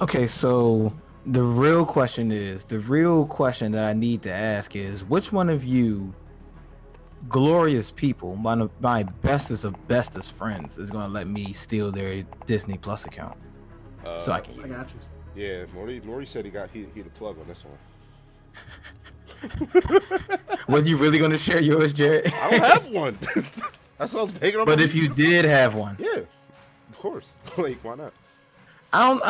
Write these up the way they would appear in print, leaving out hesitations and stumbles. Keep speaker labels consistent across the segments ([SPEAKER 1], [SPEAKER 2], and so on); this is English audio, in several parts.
[SPEAKER 1] Okay, so the real question that I need to ask is, which one of you glorious people, one of my bestest of bestest friends, is gonna let me steal their Disney Plus account so I can
[SPEAKER 2] I
[SPEAKER 1] use
[SPEAKER 2] got you.
[SPEAKER 3] Yeah, Maury said he the plug on this one.
[SPEAKER 1] it? Was you really gonna share yours, Jared?
[SPEAKER 3] I don't have one. That's what I was picking up.
[SPEAKER 1] But if you did have one,
[SPEAKER 3] yeah, of course. Like, why not?
[SPEAKER 1] I don't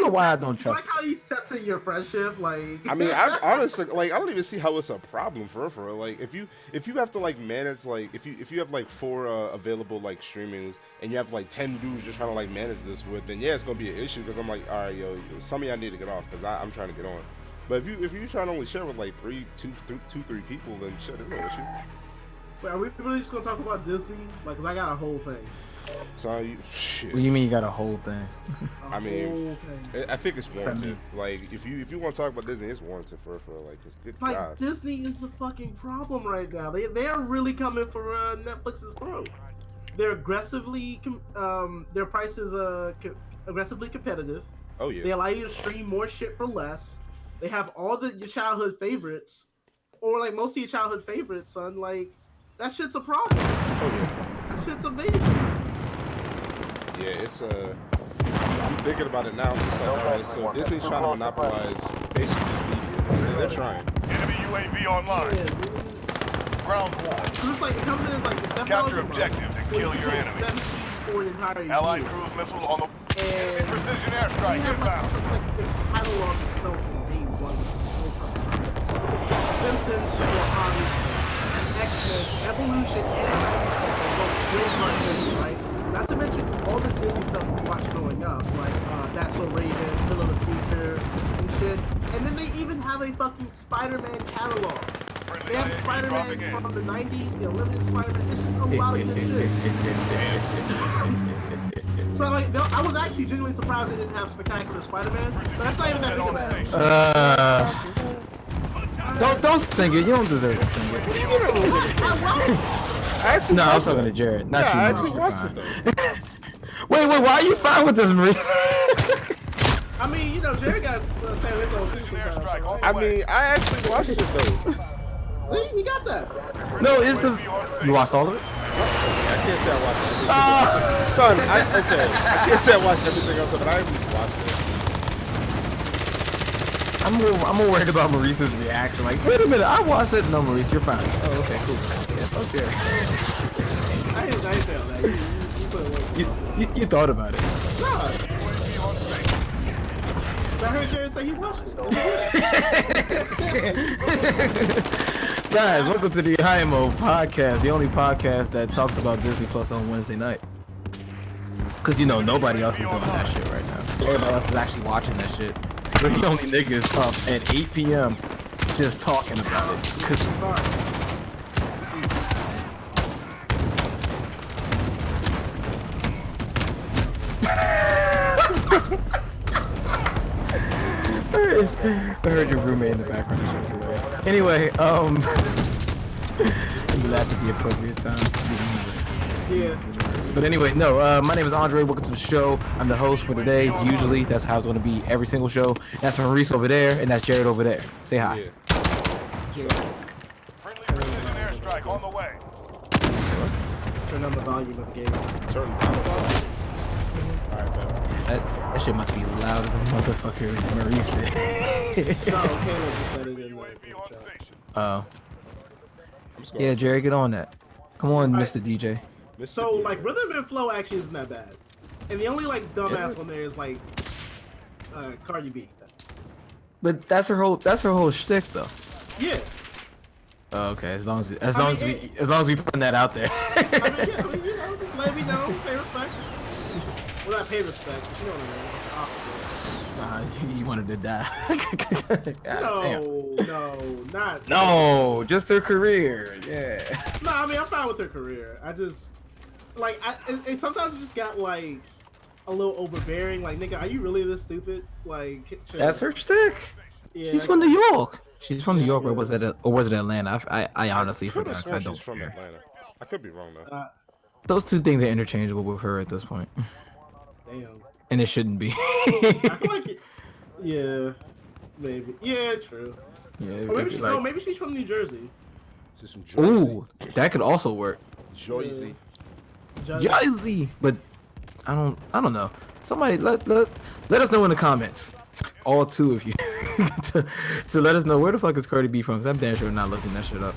[SPEAKER 1] know why I don't
[SPEAKER 2] I
[SPEAKER 1] trust.
[SPEAKER 2] like how he's testing your friendship. Like,
[SPEAKER 3] I mean, I honestly, like, I don't even see how it's a problem for real. Like, if you have to like manage, like, if you have like 4 available like streamings and you have like 10 dudes you're trying to like manage this with, then yeah, it's gonna be an issue because I'm like, all right, yo, some of y'all need to get off because I'm trying to get on. But if you trying to only share with like 3 people, then shit, there's no issue.
[SPEAKER 2] wait, are we really just gonna talk about Disney? Like, 'cause I got a whole thing.
[SPEAKER 3] So shit.
[SPEAKER 1] What do you mean you got a whole thing?
[SPEAKER 3] I mean, I think it's warranted.
[SPEAKER 1] mean?
[SPEAKER 3] Like, if you want to talk about Disney, it's warranted for like it's good.
[SPEAKER 2] Like,
[SPEAKER 3] God.
[SPEAKER 2] Disney is the fucking problem right now. They are really coming for Netflix's throat. They're aggressively their prices aggressively competitive.
[SPEAKER 3] Oh yeah.
[SPEAKER 2] They allow you to stream more shit for less. They have all your childhood favorites, or like most of your childhood favorites, son. Like, that shit's a problem.
[SPEAKER 3] Oh yeah.
[SPEAKER 2] That shit's amazing.
[SPEAKER 3] Yeah, it's I'm thinking about it now. It's like, all right, so Disney's trying to monopolize basically just media. Like, they're trying.
[SPEAKER 4] Enemy UAV online.
[SPEAKER 2] Yeah, dude.
[SPEAKER 4] Ground war.
[SPEAKER 2] It's like it comes in as like $7
[SPEAKER 4] Capture
[SPEAKER 2] a month,
[SPEAKER 4] objectives and
[SPEAKER 2] where
[SPEAKER 4] kill
[SPEAKER 2] you
[SPEAKER 4] your
[SPEAKER 2] pay
[SPEAKER 4] enemy.
[SPEAKER 2] $17 for an entire
[SPEAKER 4] Allied
[SPEAKER 2] year.
[SPEAKER 4] cruise missile on the
[SPEAKER 2] And
[SPEAKER 4] precision
[SPEAKER 2] we
[SPEAKER 4] airstrike
[SPEAKER 2] have like
[SPEAKER 4] inbound.
[SPEAKER 2] the catalog itself can be one. Simpsons, you know, obviously, X-Men, Evolution, and Dinosaur are both great cartoons, right? Not to mention all the Disney stuff we watched growing up, like That's So Raven, Middle of the Future, and shit. And then they even have a fucking Spider-Man catalog. They have Spider-Man from the 90s, the Olympic Spider-Man. It's just a lot of good shit. So like, I was actually genuinely surprised they didn't have Spectacular Spider-Man, but that's not even that big of a deal.
[SPEAKER 1] Don't sing it. You don't deserve to sing it.
[SPEAKER 3] I actually
[SPEAKER 1] No, I'm
[SPEAKER 3] watched
[SPEAKER 1] talking to
[SPEAKER 3] it.
[SPEAKER 1] Jared. Not
[SPEAKER 3] Yeah,
[SPEAKER 1] you.
[SPEAKER 3] I
[SPEAKER 1] Maurice,
[SPEAKER 3] actually
[SPEAKER 1] you're
[SPEAKER 3] watched
[SPEAKER 1] fine.
[SPEAKER 3] it though.
[SPEAKER 1] Wait, why are you fine with this, Maurice?
[SPEAKER 2] I mean, you know, Jerry got stay on his own too sometimes. Right?
[SPEAKER 3] I mean, I actually watched it though.
[SPEAKER 2] See, you got that.
[SPEAKER 1] No, it's the. You watched all of it?
[SPEAKER 3] I can't say I watched every single episode. Son, I can't say I watched every single episode, but I at least watched it.
[SPEAKER 1] I'm more worried about Maurice's reaction. Like, wait a minute, I watched it. No, Maurice, you're fine. Oh, okay, cool. Yeah, fuck Jerry.
[SPEAKER 2] I didn't say all that. You put it away.
[SPEAKER 1] You thought about it.
[SPEAKER 2] No. So I heard Jared say he watched it.
[SPEAKER 1] Guys, welcome to the IMO Podcast, the only podcast that talks about Disney Plus on Wednesday night. Because, you know, nobody else is doing that shit right now. Everybody else is actually watching that shit. We're the only niggas up at 8 p.m. just talking about it.
[SPEAKER 2] Sorry.
[SPEAKER 1] I heard your roommate in the background. Anyway, you laughed at the appropriate time.
[SPEAKER 2] Yeah.
[SPEAKER 1] But anyway, no, my name is Andre. Welcome to the show. I'm the host for the day. Usually, that's how it's going to be every single show. That's Maurice over there, and that's Jared over there. Say hi.
[SPEAKER 3] Yeah.
[SPEAKER 4] Friendly precision airstrike on the way.
[SPEAKER 2] Turn on the volume of the game.
[SPEAKER 3] Turn it down. Alright, man.
[SPEAKER 1] That shit must be loud as a motherfucker, Maurice said.
[SPEAKER 2] No, Caleb just said it in the
[SPEAKER 4] UAV on
[SPEAKER 2] chat.
[SPEAKER 4] station.
[SPEAKER 1] Oh.
[SPEAKER 3] I'm just going.
[SPEAKER 1] Yeah, Jared, get on that. Come on, Mr. DJ.
[SPEAKER 2] So like Rhythm and Flow actually isn't that bad, and the only like dumbass one there is like Cardi B.
[SPEAKER 1] But that's her whole shtick, though.
[SPEAKER 2] Yeah.
[SPEAKER 1] Oh, okay, as long as we putting that out there.
[SPEAKER 2] I mean, yeah, you know, just let me know, pay respect. Well, not pay respect, but you know what I mean.
[SPEAKER 1] Nah, you wanted to die. God damn.
[SPEAKER 2] No,
[SPEAKER 1] No, just her career. Yeah.
[SPEAKER 2] No, I mean I'm fine with her career. I just like it sometimes it just got like a little overbearing. Like, nigga, are you really this stupid? Like, chill.
[SPEAKER 1] That's her shtick.
[SPEAKER 2] Yeah,
[SPEAKER 1] She's from New York. She's from New York, or was it Atlanta? I honestly
[SPEAKER 3] Could have
[SPEAKER 1] forgot. 'Cause I
[SPEAKER 3] sworn
[SPEAKER 1] don't
[SPEAKER 3] she's from
[SPEAKER 1] care.
[SPEAKER 3] Atlanta. I could be wrong though.
[SPEAKER 1] Those two things are interchangeable with her at this point,
[SPEAKER 2] Damn.
[SPEAKER 1] and it shouldn't be.
[SPEAKER 2] I feel like Yeah, maybe. Yeah, true.
[SPEAKER 1] Yeah,
[SPEAKER 2] Or maybe she's from New Jersey.
[SPEAKER 3] Just some Jersey.
[SPEAKER 1] Ooh, that could also work.
[SPEAKER 3] Jersey.
[SPEAKER 1] Jersey, but I don't know. Somebody let us know in the comments. All two of you to let us know where the fuck is Cardi B from. Cause I'm damn sure not looking that shit up.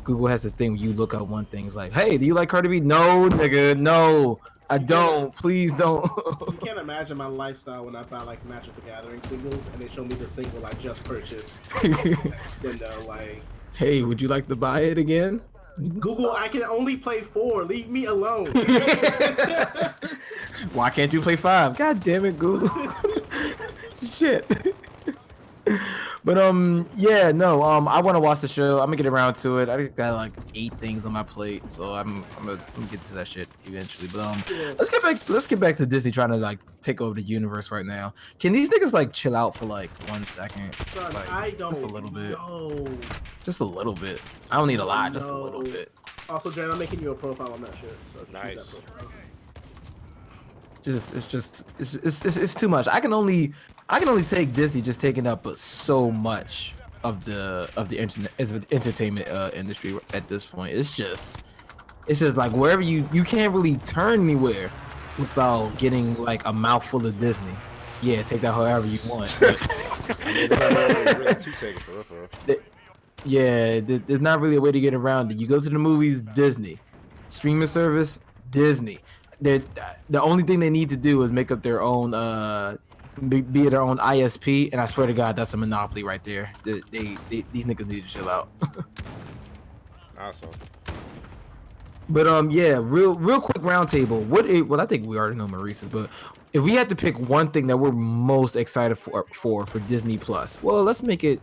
[SPEAKER 1] Google has this thing where you look up one thing. It's like, hey, do you like Cardi B? No, nigga, no, I don't. Please don't.
[SPEAKER 2] You can't imagine my lifestyle when I buy like Magic the Gathering singles and they show me the single I just purchased. Then like,
[SPEAKER 1] hey, would you like to buy it again?
[SPEAKER 2] Google, I can only play 4. Leave me alone.
[SPEAKER 1] Why can't you play 5? God damn it, Google. Shit. But yeah, no, I want to watch the show. I'm gonna get around to it. I just got like 8 things on my plate, so I'm gonna get to that shit eventually. But let's get back to Disney trying to like take over the universe right now. Can these niggas like chill out for like 1 second?
[SPEAKER 2] Son,
[SPEAKER 1] Like,
[SPEAKER 2] I don't
[SPEAKER 1] just a little bit.
[SPEAKER 2] know.
[SPEAKER 1] Just a little bit. I don't need a lot, just a little bit.
[SPEAKER 2] Also, Jen, I'm making you a profile on that shit. So
[SPEAKER 3] Nice.
[SPEAKER 2] That profile.
[SPEAKER 1] It's too much. I can only take Disney just taking up so much of the entertainment industry at this point. It's just like wherever you can't really turn anywhere without getting like a mouthful of Disney. Yeah, take that however you want.
[SPEAKER 3] Really too take it for real.
[SPEAKER 1] Yeah, there's not really a way to get around it. You go to the movies, Disney. Streaming service, Disney. The only thing they need to do is make up their own be their own ISP, and I swear to God, that's a monopoly right there. These niggas need to chill out.
[SPEAKER 3] Awesome.
[SPEAKER 1] But yeah, real quick roundtable. Well, I think we already know Maurice's, but if we had to pick one thing that we're most excited for Disney Plus, well, let's make it.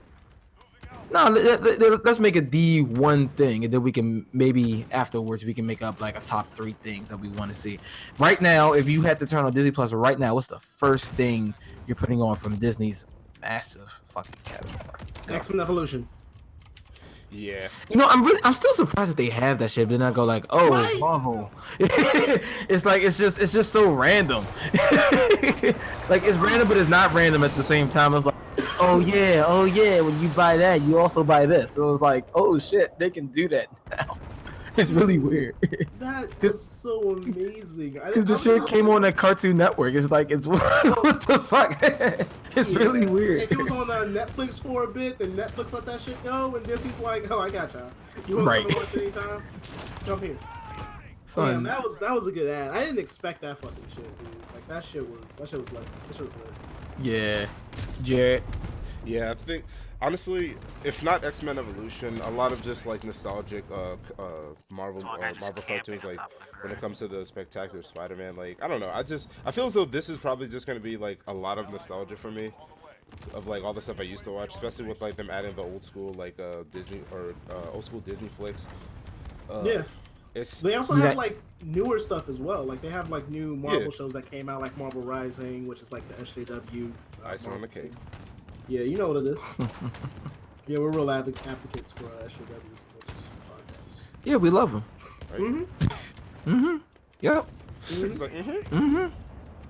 [SPEAKER 1] No, let's make it the one thing, and then we can maybe afterwards we can make up like a top 3 things that we want to see. Right now, if you had to turn on Disney Plus right now, what's the first thing you're putting on from Disney's massive fucking catalog?
[SPEAKER 2] X-Men Evolution.
[SPEAKER 3] Yeah.
[SPEAKER 1] You know, I'm still surprised that they have that shit. But then I go like, oh,
[SPEAKER 2] Right.
[SPEAKER 1] Marvel. It's like it's just so random. Like it's random, but it's not random at the same time. It's like, oh yeah. When you buy that, you also buy this. So it was like, oh shit, they can do that now. It's really weird.
[SPEAKER 2] That is so amazing.
[SPEAKER 1] Because the shit came on at Cartoon Network. It's like, it's what the fuck? It's really weird.
[SPEAKER 2] It was on Netflix for a bit, then Netflix let that shit go, and Disney's like, oh, I got y'all. You want
[SPEAKER 1] Right.
[SPEAKER 2] to watch it anytime? Jump here.
[SPEAKER 1] Son,
[SPEAKER 2] Damn, that was a good ad. I didn't expect that fucking shit, dude. Like that shit was lit. That shit was lit.
[SPEAKER 1] yeah, Jared.
[SPEAKER 3] Yeah, I think honestly, if not X-Men Evolution, a lot of just like nostalgic Marvel cartoons, like when it comes to the Spectacular Spider-Man, like I don't know, I feel as though this is probably just gonna be like a lot of nostalgia for me, of like all the stuff I used to watch, especially with like them adding the old school like Disney or old school Disney flicks.
[SPEAKER 2] Yeah. They also
[SPEAKER 1] Yeah.
[SPEAKER 2] have like newer stuff as well. Like they have like new Marvel shows that came out, like Marvel Rising, which is like the SJW.
[SPEAKER 3] Icing on the cake.
[SPEAKER 2] Yeah, you know what it is. Yeah, we're real advocates for SJWs in this podcast.
[SPEAKER 1] Yeah, we love them.
[SPEAKER 3] Right?
[SPEAKER 1] Yep.
[SPEAKER 3] It's like,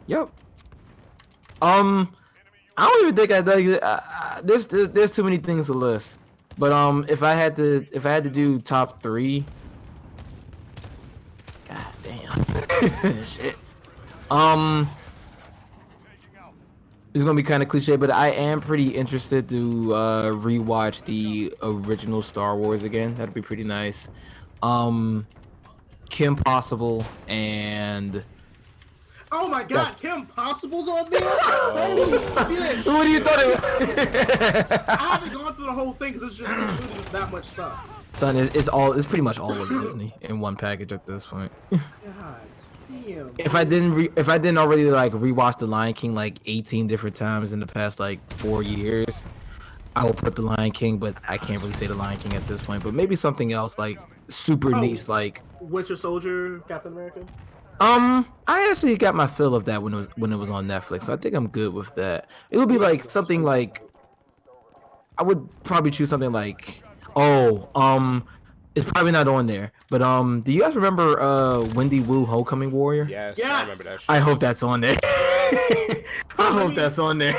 [SPEAKER 1] Yep. I don't even think there's too many things to list. But if I had to do top 3, god damn. Shit. It's gonna be kind of cliche, but I am pretty interested to rewatch the original Star Wars again. That'd be pretty nice. Kim Possible and
[SPEAKER 2] Oh my God, Kim Possible's on there. Holy shit!
[SPEAKER 1] what do you thought it was?
[SPEAKER 2] I haven't gone through the whole thing because it's literally just that much stuff.
[SPEAKER 1] Son, it's pretty much all of Disney in one package at this point.
[SPEAKER 2] God damn.
[SPEAKER 1] If I didn't already like rewatch The Lion King like 18 different times in the past like 4 years, I will put The Lion King, but I can't really say The Lion King at this point. But maybe something else like super niche, like
[SPEAKER 2] Winter Soldier, Captain America.
[SPEAKER 1] I actually got my fill of that when it was on Netflix, so I think I'm good with that. It would be like something like I would probably choose something like It's probably not on there. But do you guys remember Wendy Wu Homecoming Warrior?
[SPEAKER 3] Yes,
[SPEAKER 2] Yes!
[SPEAKER 3] I remember that shit.
[SPEAKER 1] I hope that's on there. I hope that's on there.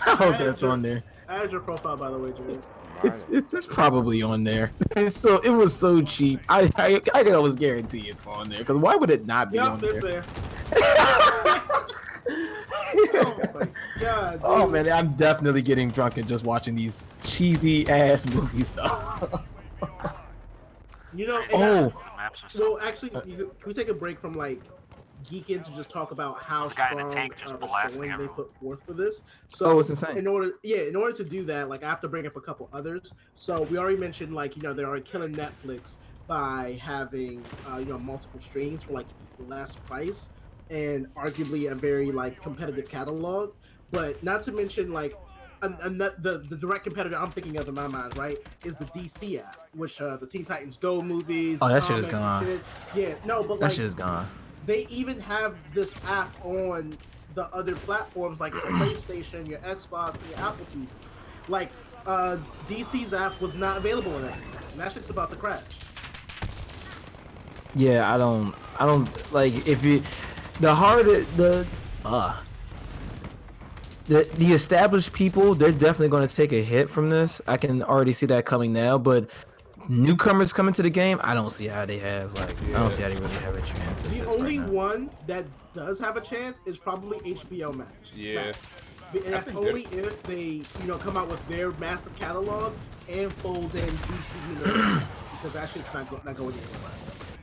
[SPEAKER 1] I hope that's on there.
[SPEAKER 2] Add your profile, by the way, Jay.
[SPEAKER 1] It's probably on there. It was so cheap. I can almost guarantee it's on there. Because why would it not be on
[SPEAKER 2] Yep, it's
[SPEAKER 1] there?
[SPEAKER 2] there. Oh my god, dude.
[SPEAKER 1] Oh man, I'm definitely getting drunk and just watching these cheesy ass movies though.
[SPEAKER 2] You know, and
[SPEAKER 1] Oh,
[SPEAKER 2] well, actually, can we take a break from like geeking to just talk about how
[SPEAKER 5] guy in the
[SPEAKER 2] strong
[SPEAKER 5] tank just
[SPEAKER 2] of a
[SPEAKER 5] blasting
[SPEAKER 2] showing they
[SPEAKER 5] everyone.
[SPEAKER 2] put forth for this?
[SPEAKER 1] Oh, it's insane.
[SPEAKER 2] In order to do that, like I have to bring up a couple others. So we already mentioned, like, you know, they are killing Netflix by having multiple streams for like less price and arguably a very like competitive catalog. But not to mention like. And the direct competitor I'm thinking of in my mind, right, is the DC app, which the Teen Titans Go movies.
[SPEAKER 1] Oh, that shit is
[SPEAKER 2] comics and
[SPEAKER 1] gone.
[SPEAKER 2] shit. Yeah, no, but
[SPEAKER 1] that
[SPEAKER 2] like
[SPEAKER 1] shit is gone.
[SPEAKER 2] they even have this app on the other platforms like your PlayStation, your Xbox, and your Apple TVs. Like DC's app was not available in that. And that shit's about to crash.
[SPEAKER 1] Yeah, I don't like if you the established people, they're definitely going to take a hit from this. I can already see that coming now, but newcomers coming to the game, I don't see how they have I don't see how they really have a chance.
[SPEAKER 2] The only one that does have a chance is probably HBO Max.
[SPEAKER 3] Yeah.
[SPEAKER 2] Max. And that's only if they, come out with their massive catalog and fold in DC Universe, because that shit's not going anywhere.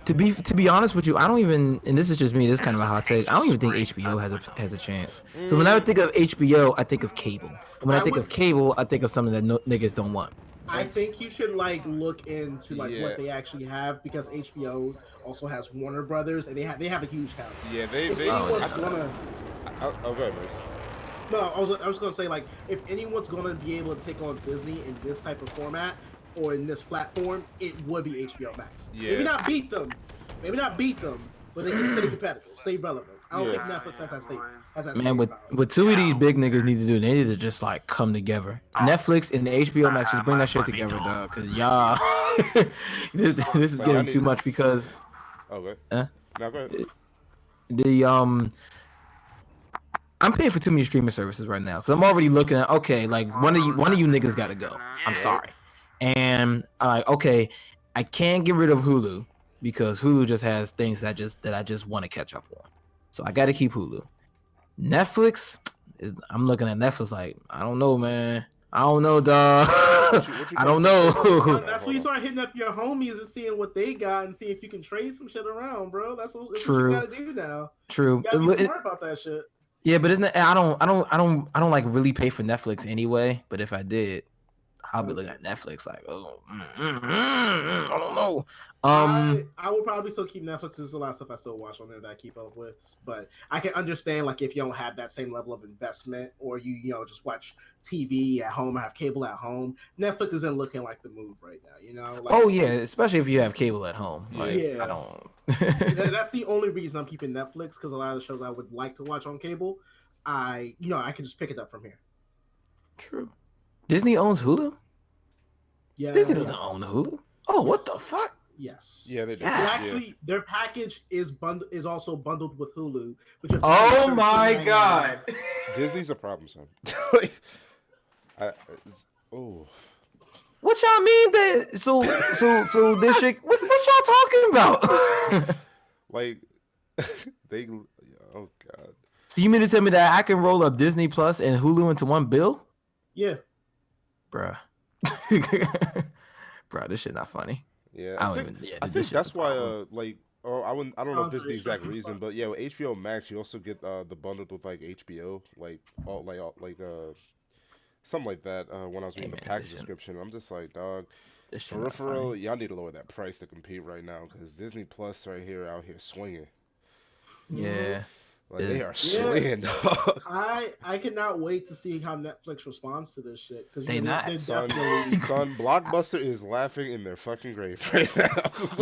[SPEAKER 1] To be honest with you, I don't even, and this is just me, this is kind of a hot take, I don't even think HBO has a chance. So when I think of HBO, I think of cable. And when I think of cable, I think of something that niggas don't want.
[SPEAKER 2] I think you should look into what they actually have, because HBO also has Warner Brothers and they have a huge catalog.
[SPEAKER 3] Yeah, they.
[SPEAKER 2] Oh,
[SPEAKER 3] go ahead, Mace.
[SPEAKER 2] No, I was gonna say, like, if anyone's gonna be able to take on Disney in this type of format or in this platform, it would be HBO Max.
[SPEAKER 3] Yeah.
[SPEAKER 2] Maybe not beat them, but they can stay competitive, stay relevant. I don't think Netflix has that state.
[SPEAKER 1] Man, what two of these big niggas need to do, they need to just come together. Netflix and the HBO Max, just bring that shit together, dog. Cause y'all, this is getting too much because.
[SPEAKER 3] Okay.
[SPEAKER 1] Huh?
[SPEAKER 3] No, go ahead.
[SPEAKER 1] I'm paying for too many streaming services right now because I'm already looking at one of you niggas gotta go. I'm sorry, and okay, I can't get rid of Hulu because Hulu just has things that I just want to catch up on, so I gotta keep Hulu. Netflix I'm looking at Netflix like I don't know, man. I don't know, dog. I don't know.
[SPEAKER 2] That's when you start hitting up your homies and seeing what they got and see if you can trade some shit around, bro. That's what you gotta do now.
[SPEAKER 1] True.
[SPEAKER 2] You gotta be smart about that shit.
[SPEAKER 1] Yeah, but isn't it? I don't like really pay for Netflix anyway. But if I did, I'll be looking at Netflix like, I don't know.
[SPEAKER 2] I will probably still keep Netflix. There's a lot of stuff I still watch on there that I keep up with, but I can understand if you don't have that same level of investment, or you just watch TV at home or have cable at home. Netflix isn't looking like the move right now.
[SPEAKER 1] Oh yeah, especially if you have cable at home. I don't.
[SPEAKER 2] That's the only reason I'm keeping Netflix, because a lot of the shows I would like to watch on cable, I can just pick it up from here.
[SPEAKER 1] True. Disney owns Hulu?
[SPEAKER 2] Yeah.
[SPEAKER 1] Disney doesn't own Hulu. Oh, what the fuck?
[SPEAKER 2] Yes.
[SPEAKER 3] Yeah, they do.
[SPEAKER 2] Actually, their package is also bundled with Hulu, which
[SPEAKER 1] oh my god.
[SPEAKER 3] Disney's a problem, son.
[SPEAKER 1] What y'all mean that? So this shit. What y'all talking about?
[SPEAKER 3] They. Oh god.
[SPEAKER 1] So you mean to tell me that I can roll up Disney Plus and Hulu into one bill?
[SPEAKER 2] Yeah.
[SPEAKER 1] Bruh. Bruh, this shit not funny.
[SPEAKER 3] Yeah,
[SPEAKER 1] I
[SPEAKER 3] think that's why. I don't know if this is the exact reason, but yeah, with HBO Max, you also get the bundled with HBO, something like that. When I was reading the package description, I'm just like, dog, for real, y'all need to lower that price to compete right now, because Disney Plus out here swinging.
[SPEAKER 1] Yeah.
[SPEAKER 3] They are swinging, dog.
[SPEAKER 2] I cannot wait to see how Netflix responds to this shit. Because
[SPEAKER 3] son, Blockbuster is laughing in their fucking grave right now.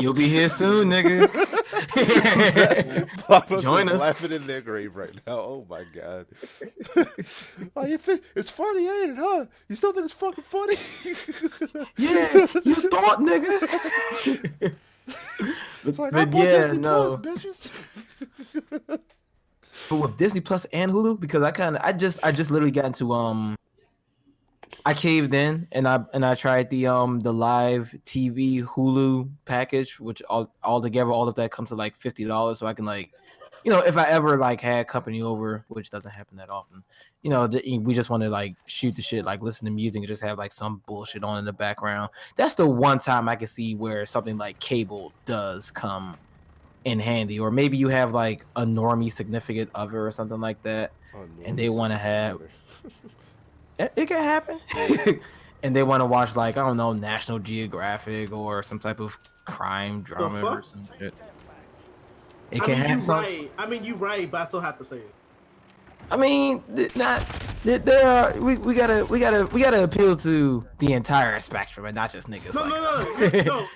[SPEAKER 1] You'll be here soon, nigga.
[SPEAKER 3] Papa's
[SPEAKER 1] Join us.
[SPEAKER 3] laughing in their grave right now. Oh my god. Oh, you think it's funny, ain't it, huh? You still think it's fucking funny?
[SPEAKER 1] Yeah, you thought, nigga.
[SPEAKER 3] It's like,
[SPEAKER 1] But
[SPEAKER 3] I bought
[SPEAKER 1] yeah,
[SPEAKER 3] Disney
[SPEAKER 1] no.
[SPEAKER 3] Plus, bitches.
[SPEAKER 1] But with Disney Plus and Hulu, because I just literally got into I caved in and I tried the live TV Hulu package, which all together all of that comes to like $50, so I can like, if I ever like had company over, which doesn't happen that often, we just want to like shoot the shit, like listen to music and just have like some bullshit on in the background. That's the one time I can see where something like cable does come in handy, or maybe you have like a normie significant other or something like that, and they want to have. It can happen. And they want to watch like, I don't know, National Geographic or some type of crime drama or some shit. It can happen.
[SPEAKER 2] Right. I mean, you're right, but I still have to say it.
[SPEAKER 1] I mean, there are we gotta appeal to the entire spectrum and not just niggas.
[SPEAKER 2] No,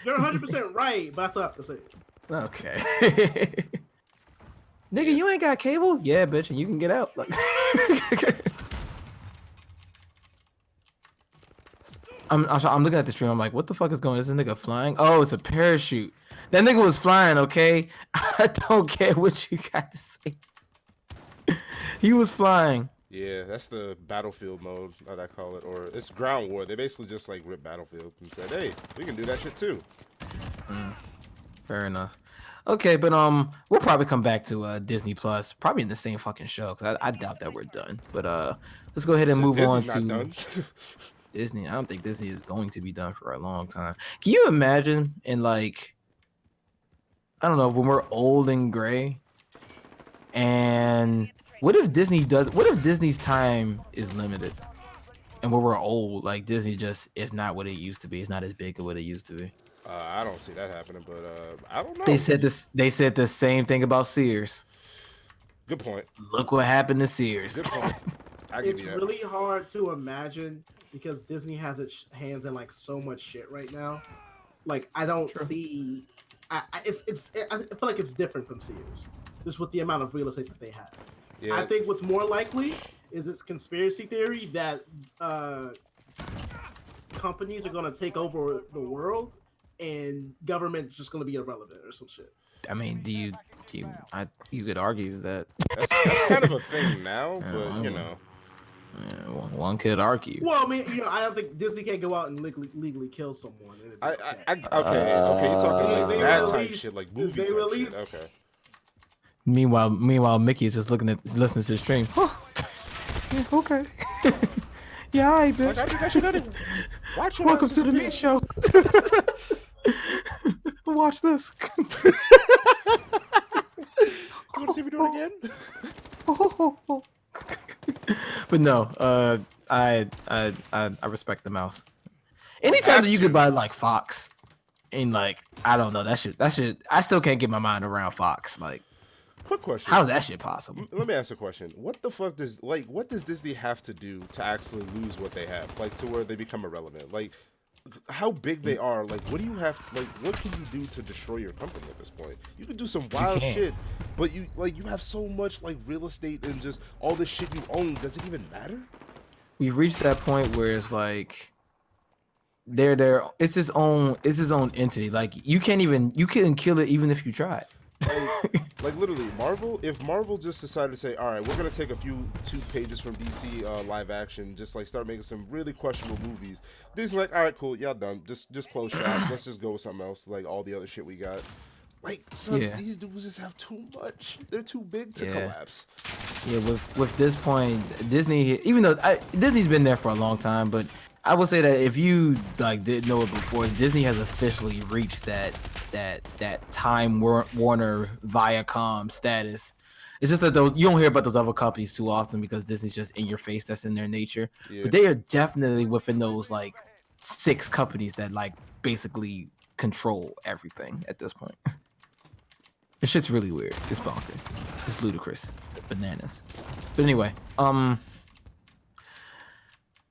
[SPEAKER 2] you're 100% right, but I still have to say it.
[SPEAKER 1] Okay. Nigga, you ain't got cable? Yeah, bitch, and you can get out. Like, I'm looking at the stream. I'm like, what the fuck is going on? Is this nigga flying? Oh, it's a parachute. That nigga was flying, okay? I don't care what you got to say. He was flying.
[SPEAKER 3] Yeah, that's the battlefield mode, that I call it, or it's ground war. They basically just like ripped Battlefield and said, hey, we can do that shit too.
[SPEAKER 1] Fair enough. Okay, but we'll probably come back to Disney Plus, probably in the same fucking show, because I doubt that we're done. But let's go ahead and move on to
[SPEAKER 3] done.
[SPEAKER 1] Disney. I don't think Disney is going to be done for a long time. Can you imagine in like, I don't know, when we're old and gray, and what if Disney's time is limited, and when we're old, like Disney just is not what it used to be. It's not as big as what it used to be.
[SPEAKER 3] I don't see that happening, but I don't know.
[SPEAKER 1] They said the same thing about Sears.
[SPEAKER 3] Good point.
[SPEAKER 1] Look what happened to Sears.
[SPEAKER 3] Good point.
[SPEAKER 2] It's really hard to imagine because Disney has its hands in like so much shit right now. Like I don't see. I feel like it's different from Sears, just with the amount of real estate that they have. Yeah. I think what's more likely is this conspiracy theory that companies are going to take over the world and government's just going to be irrelevant or some shit.
[SPEAKER 1] I mean, you could argue that
[SPEAKER 3] that's kind of a thing now, but you know.
[SPEAKER 1] Yeah, one could argue.
[SPEAKER 2] Well, I mean, I don't think Disney can't go out and legally kill someone.
[SPEAKER 3] Okay, you're talking like that type shit, like movie type shit. Okay.
[SPEAKER 1] Meanwhile, Mickey is just listening to the stream. Oh, yeah, okay. Yeah, all right, bitch.
[SPEAKER 3] Like, I should watch it.
[SPEAKER 1] Welcome to the meat show. Watch this.
[SPEAKER 3] You want to see me do it again?
[SPEAKER 1] But no, I respect the mouse. Anytime that you could buy like Fox, and like I don't know that shit. I still can't get my mind around Fox. Like,
[SPEAKER 3] quick question:
[SPEAKER 1] how is that shit possible?
[SPEAKER 3] Let me ask a question. What the fuck what does Disney have to do to actually lose what they have, like to where they become irrelevant? Like, how big they are? Like, what do you have to, like? What can you do to destroy your company at this point? You can do some wild shit, but you have so much like real estate and just all this shit you own. Does it even matter? We've
[SPEAKER 1] reached that point where it's like it's its own entity. Like you couldn't kill it even if you tried.
[SPEAKER 3] Like literally, if Marvel just decided to say, all right, we're gonna take two pages from DC live action, just like start making some really questionable movies. Disney's like, all right, cool, y'all done. Just close shop. Let's just go with something else, like all the other shit we got. Like, these dudes just have too much. They're too big to collapse.
[SPEAKER 1] Yeah, with this point, Disney, even though Disney's been there for a long time, but I will say that if you like didn't know it before, Disney has officially reached that Time Warner Viacom status. It's just that you don't hear about those other companies too often because Disney's just in your face. That's in their nature. Yeah. But they are definitely within those like 6 companies that like basically control everything at this point. This shit's really weird. It's bonkers. It's ludicrous. Bananas. But anyway,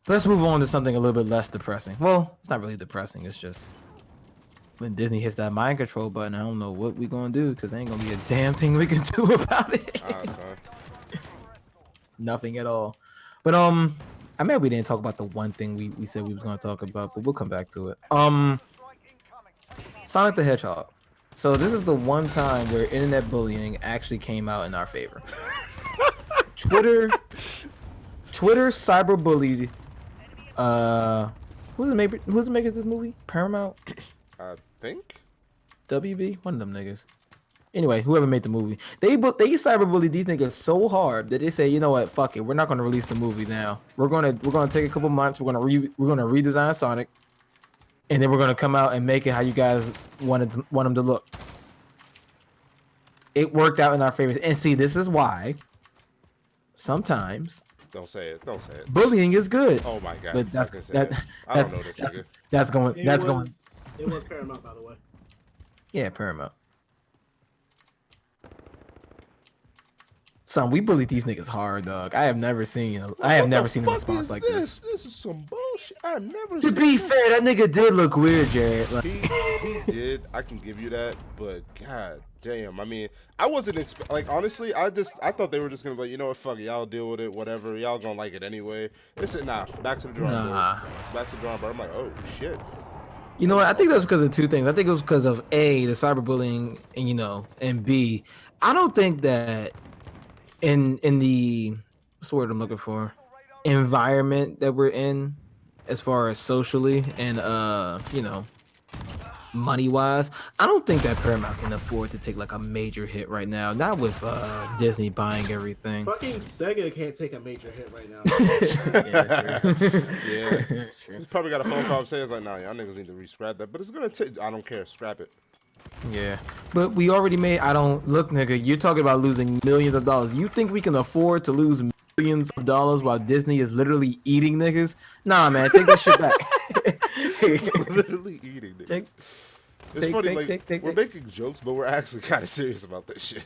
[SPEAKER 1] let's move on to something a little bit less depressing. Well, it's not really depressing. It's just when Disney hits that mind control button, I don't know what we gonna do because there ain't gonna be a damn thing we can do about it.
[SPEAKER 3] Son.
[SPEAKER 1] Nothing at all. But I mean we didn't talk about the one thing we said we was gonna talk about, but we'll come back to it. Sonic the Hedgehog. So this is the one time where internet bullying actually came out in our favor. Twitter cyberbullied who's making this movie? Paramount?
[SPEAKER 3] I think.
[SPEAKER 1] WB? One of them niggas. Anyway, whoever made the movie, they cyberbullied these niggas so hard that they say, you know what, fuck it, we're not gonna release the movie now. We're gonna take a couple months. We're gonna redesign Sonic, and then we're gonna come out and make it how you guys want him to look. It worked out in our favor, and see, this is why sometimes
[SPEAKER 3] Don't say it. Don't say it.
[SPEAKER 1] bullying is good.
[SPEAKER 3] Oh my god.
[SPEAKER 1] But
[SPEAKER 3] I don't know this nigga.
[SPEAKER 2] It was Paramount, by the way.
[SPEAKER 1] Yeah, Paramount. Son, we bullied these niggas hard, dog. I have never seen a response like this.
[SPEAKER 3] This is some bullshit. I've never
[SPEAKER 1] To be fair, that nigga did look weird, Jared. Like,
[SPEAKER 3] he did. I can give you that, but god damn. I mean, I wasn't honestly, I thought they were just gonna be like, you know what, fuck it, y'all deal with it, whatever. Y'all gonna like it anyway. Listen, back to the drawing board. Back to the drawing board. I'm like, oh shit.
[SPEAKER 1] you know what? I think that was because of two things. I think it was because of A, the cyberbullying, and and B, I don't think that in the what's the word I'm looking for, environment that we're in, as far as socially and money wise, I don't think that Paramount can afford to take like a major hit right now. Not with Disney buying everything.
[SPEAKER 2] Fucking Sega can't take a major hit right now.
[SPEAKER 3] Yeah. He's probably got a phone call saying it's like, nah, y'all niggas need to re-scrap that. But it's gonna take. I don't care. Scrap it.
[SPEAKER 1] Yeah, but we already made. I don't look, nigga. You're talking about losing millions of dollars. You think we can afford to lose millions of dollars while Disney is literally eating niggas? Nah, man, take that shit back.
[SPEAKER 3] Literally eating niggas. It's funny, we're making jokes, but we're actually kind of serious about this shit.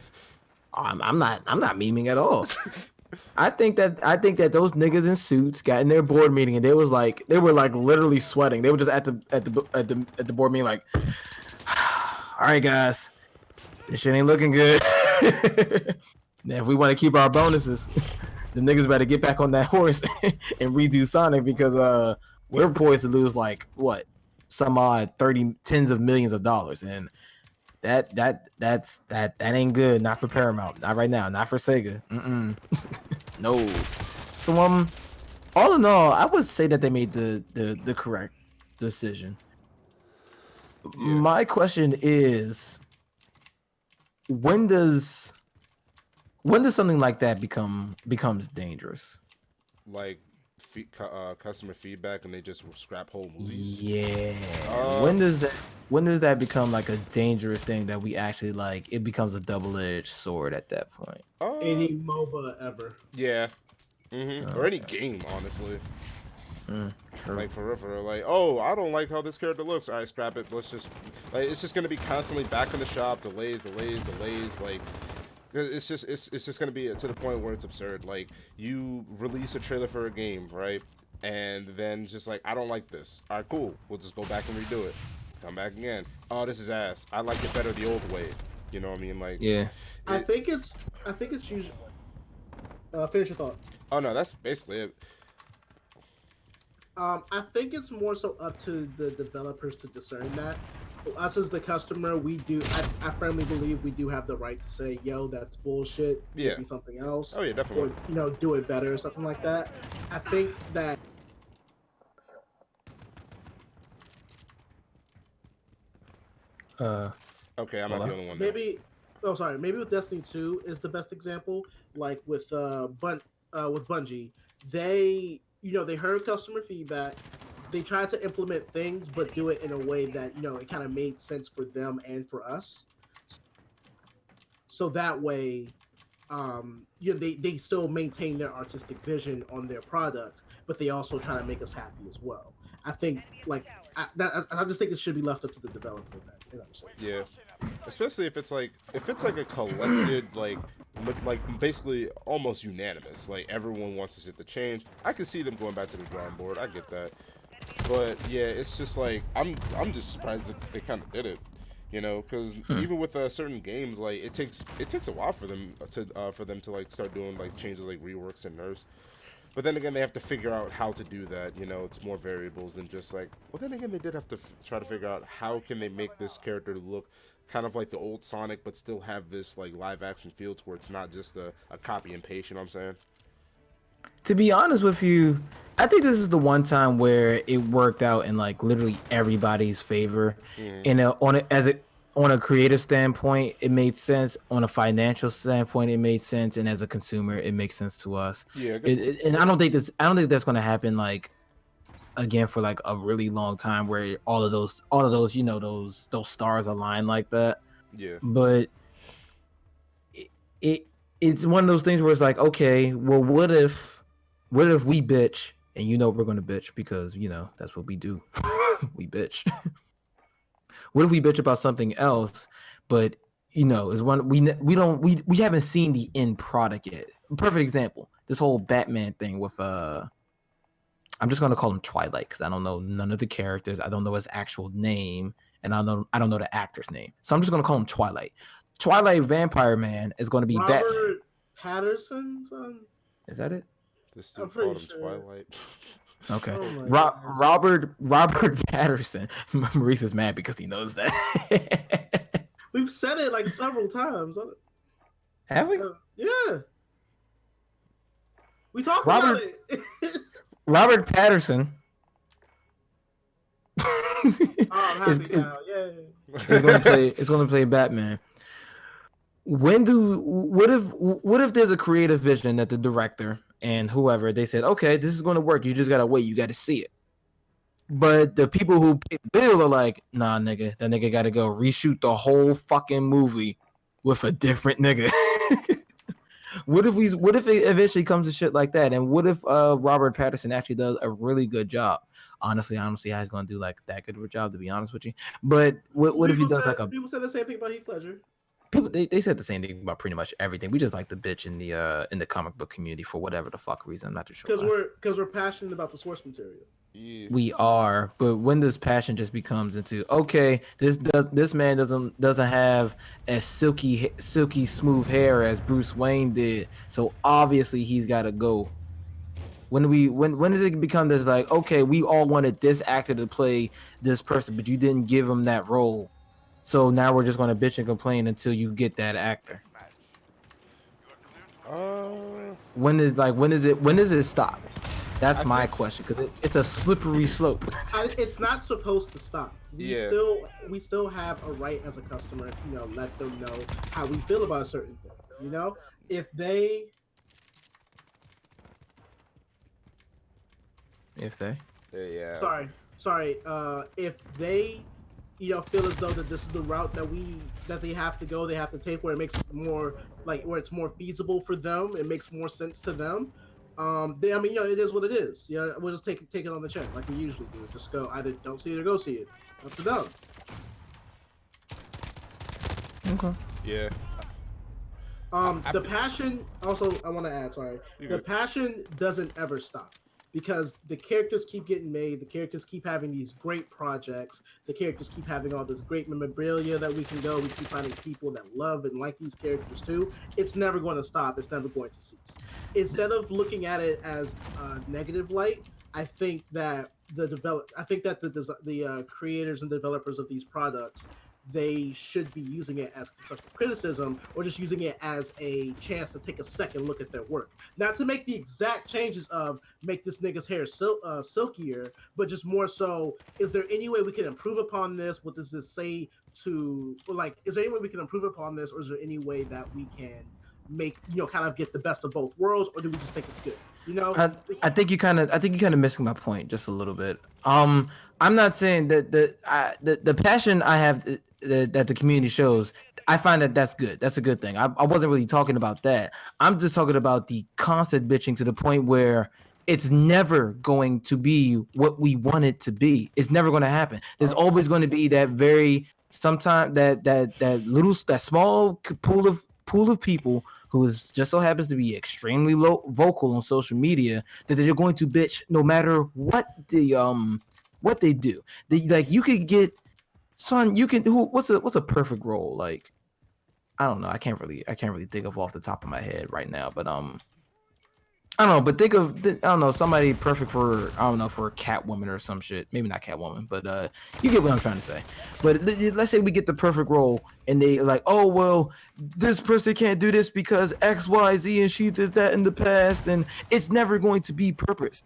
[SPEAKER 1] I'm not memeing at all. I think that those niggas in suits got in their board meeting and they were like literally sweating. They were just at the board meeting like, all right, guys, this shit ain't looking good. Now, if we want to keep our bonuses, the niggas better get back on that horse and redo Sonic because we're poised to lose like what, some odd tens of millions of dollars, and that ain't good. Not for Paramount. Not right now. Not for Sega. No. So all in all, I would say that they made the correct decision. Yeah. My question is, when does something like that becomes dangerous?
[SPEAKER 3] Like customer feedback and they just scrap whole movies?
[SPEAKER 1] Yeah. When does that become like a dangerous thing that we actually like? It becomes a double-edged sword at that point.
[SPEAKER 2] Any MOBA ever.
[SPEAKER 3] Yeah. Or any game, honestly.
[SPEAKER 1] True.
[SPEAKER 3] Like for real, like, oh, I don't like how this character looks. All right, scrap it. Let's just it's just gonna be constantly back in the shop, delays. Like, it's just gonna be to the point where it's absurd. Like, you release a trailer for a game, right, and then just like, I don't like this. All right, cool. We'll just go back and redo it. Come back again. Oh, this is ass. I like it better the old way. You know what I mean? Like,
[SPEAKER 1] yeah.
[SPEAKER 2] I think it's usually. Finish your thought.
[SPEAKER 3] Oh no, that's basically it.
[SPEAKER 2] I think it's more so up to the developers to discern that. Us as the customer, I firmly believe we do have the right to say, yo, that's bullshit.
[SPEAKER 3] Yeah.
[SPEAKER 2] Do something else.
[SPEAKER 3] Oh yeah, definitely.
[SPEAKER 2] Or, do it better or something like that. I think that.
[SPEAKER 3] Okay, I'm not the only one.
[SPEAKER 2] Maybe with Destiny 2 is the best example. Like with Bungie, they heard customer feedback. They tried to implement things, but do it in a way that it kind of made sense for them and for us. So that way, they still maintain their artistic vision on their product, but they also try to make us happy as well. I think I just think it should be left up to the developer.
[SPEAKER 3] Yeah, especially if it's like a collected like basically almost unanimous. Like everyone wants this shit to change. I can see them going back to the drawing board. I get that. But yeah, it's just like I'm just surprised that they kind of did it, you know, because even with certain games, like it takes a while for them to like start doing like changes like reworks and nerfs. But then again, they have to figure out how to do that. You know, it's more variables than just like. Well, then again, they did have to try to figure out how can they make this character look kind of like the old Sonic, but still have this like live action feel to where it's not just a copy and paste. You know what I'm saying?
[SPEAKER 1] To be honest with you, I think this is the one time where it worked out in like literally everybody's favor. And on a creative standpoint, it made sense. On a financial standpoint, it made sense, and as a consumer, it makes sense to us.
[SPEAKER 3] Yeah.
[SPEAKER 1] And I don't think that's going to happen like again for like a really long time where all of those you know those stars align like that.
[SPEAKER 3] Yeah.
[SPEAKER 1] But it's one of those things where it's like, okay, well, what if we bitch, and you know we're gonna bitch because you know that's what we do. We bitch. What if we bitch about something else, but you know, is one we haven't seen the end product yet. Perfect example. This whole Batman thing with I'm just gonna call him Twilight because I don't know none of the characters. I don't know his actual name, and I don't know the actor's name. So I'm just gonna call him Twilight. Twilight Vampire Man is gonna be
[SPEAKER 2] Robert Patterson's son.
[SPEAKER 1] Is that it?
[SPEAKER 3] This dude
[SPEAKER 2] I'm pretty
[SPEAKER 3] called him
[SPEAKER 2] sure.
[SPEAKER 3] Twilight.
[SPEAKER 1] Okay.
[SPEAKER 2] Oh my
[SPEAKER 1] Robert Patterson. Maurice is mad because he knows that.
[SPEAKER 2] We've said it like several times.
[SPEAKER 1] Have we?
[SPEAKER 2] Yeah. We talked
[SPEAKER 1] Robert-
[SPEAKER 2] about it.
[SPEAKER 1] Robert Patterson.
[SPEAKER 2] Oh, I'm happy
[SPEAKER 1] is
[SPEAKER 2] now. Yeah.
[SPEAKER 1] it's gonna play Batman. What if there's a creative vision that the director and whoever they said, okay, this is gonna work. You just gotta wait. You gotta see it. But the people who pay the bill are like, nah, nigga, that nigga gotta go reshoot the whole fucking movie with a different nigga. What if it eventually comes to shit like that? And what if Robert Pattinson actually does a really good job? Honestly, I don't see how he's gonna do like that good of a job, to be honest with you. But what if he does like a
[SPEAKER 2] people said the same thing about Heath Ledger.
[SPEAKER 1] people they said the same thing about pretty much everything. We just like the bitch in the comic book community for whatever the fuck reason. I'm not too sure.
[SPEAKER 2] Because we're passionate about the source material.
[SPEAKER 3] Yeah.
[SPEAKER 1] We are, but when this passion just becomes into okay, this man doesn't have as silky smooth hair as Bruce Wayne did, so obviously he's got to go. When does it become this like okay, we all wanted this actor to play this person, but you didn't give him that role, so now we're just gonna bitch and complain until you get that actor. When does it stop? That's my question because it's a slippery slope.
[SPEAKER 2] It's not supposed to stop. We still have a right as a customer to let them know how we feel about a certain thing. If they
[SPEAKER 3] Yeah.
[SPEAKER 2] sorry if they feel as though that this is the route that they have to go, they have to take where it makes more where it's more feasible for them, it makes more sense to them. It is what it is. Yeah, we'll just take it on the chin like we usually do. Just go either don't see it or go see it. Up to them.
[SPEAKER 1] Okay.
[SPEAKER 3] Yeah.
[SPEAKER 2] The passion also I want to add. Sorry, the passion doesn't ever stop because the characters keep getting made. The characters keep having these great projects. The characters keep having all this great memorabilia that we can go. We keep finding people that love and like these characters too. It's never going to stop. It's never going to cease. Instead of looking at it as a negative light, I think that the creators and developers of these products, they should be using it as constructive criticism or just using it as a chance to take a second look at their work. Not to make the exact changes of make this nigga's hair silkier, but just more so, is there any way we can improve upon this? What does this say to, is there any way we can improve upon this, or is there any way that we can make, kind of get the best of both worlds, or do we just think it's good?
[SPEAKER 1] I think you kind of missing my point just a little bit. I'm not saying that the passion I have that the community shows, I find that's good. That's a good thing. I wasn't really talking about that. I'm just talking about the constant bitching to the point where it's never going to be what we want it to be. It's never going to happen. There's always going to be that that small pool of people who just so happens to be extremely vocal on social media that they're going to bitch no matter what what they do. Like you could get, son. You can what's a perfect role? Like I don't know. I can't really think of off the top of my head right now. But I don't know, but think of, I don't know, somebody perfect for, I don't know, for a Catwoman or some shit. Maybe not Catwoman, but you get what I'm trying to say. But let's say we get the perfect role and they like, oh, well, this person can't do this because X, Y, Z, and she did that in the past, and it's never going to be perfect.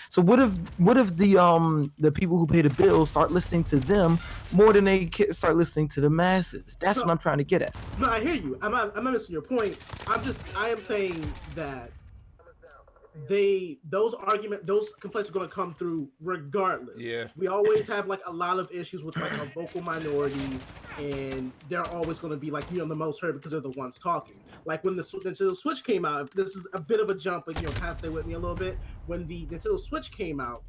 [SPEAKER 1] So what if the people who pay the bills start listening to them more than they start listening to the masses? That's what I'm trying to get at.
[SPEAKER 2] No, I hear you. I'm not missing your point. I am saying that those complaints are going to come through regardless. Yeah, we always have like a lot of issues with like a vocal minority, and they're always going to be like, the most heard because they're the ones talking. Like when the Nintendo Switch came out, this is a bit of a jump, but kind of stay with me a little bit. When the Nintendo Switch came out,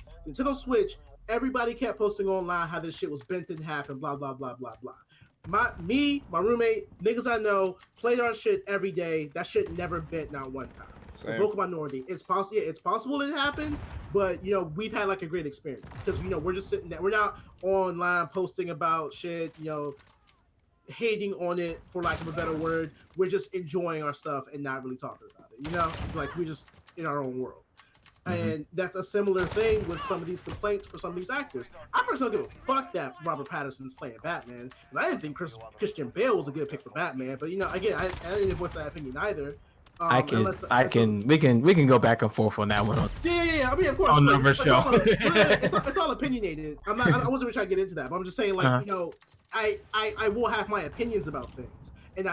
[SPEAKER 2] everybody kept posting online how this shit was bent in half and blah blah blah blah blah. My roommate, niggas I know, played our shit every day. That shit never bent not one time. So vocal minority, it's possible. Yeah, it's possible it happens, but we've had like a great experience because we're just sitting there. We're not online posting about shit, hating on it for lack of a better word. We're just enjoying our stuff and not really talking about it. Like we're just in our own world. Mm-hmm. And that's a similar thing with some of these complaints for some of these actors. I personally don't give a fuck that Robert Pattinson's playing Batman. I didn't think Christian Bale was a good pick for Batman, but again, I didn't voice that opinion either. We can go back and forth on that one. Yeah. I mean, of course,
[SPEAKER 1] on another show.
[SPEAKER 2] It's all opinionated. I wasn't really trying to get into that, but I'm just saying, like, I will have my opinions about things, and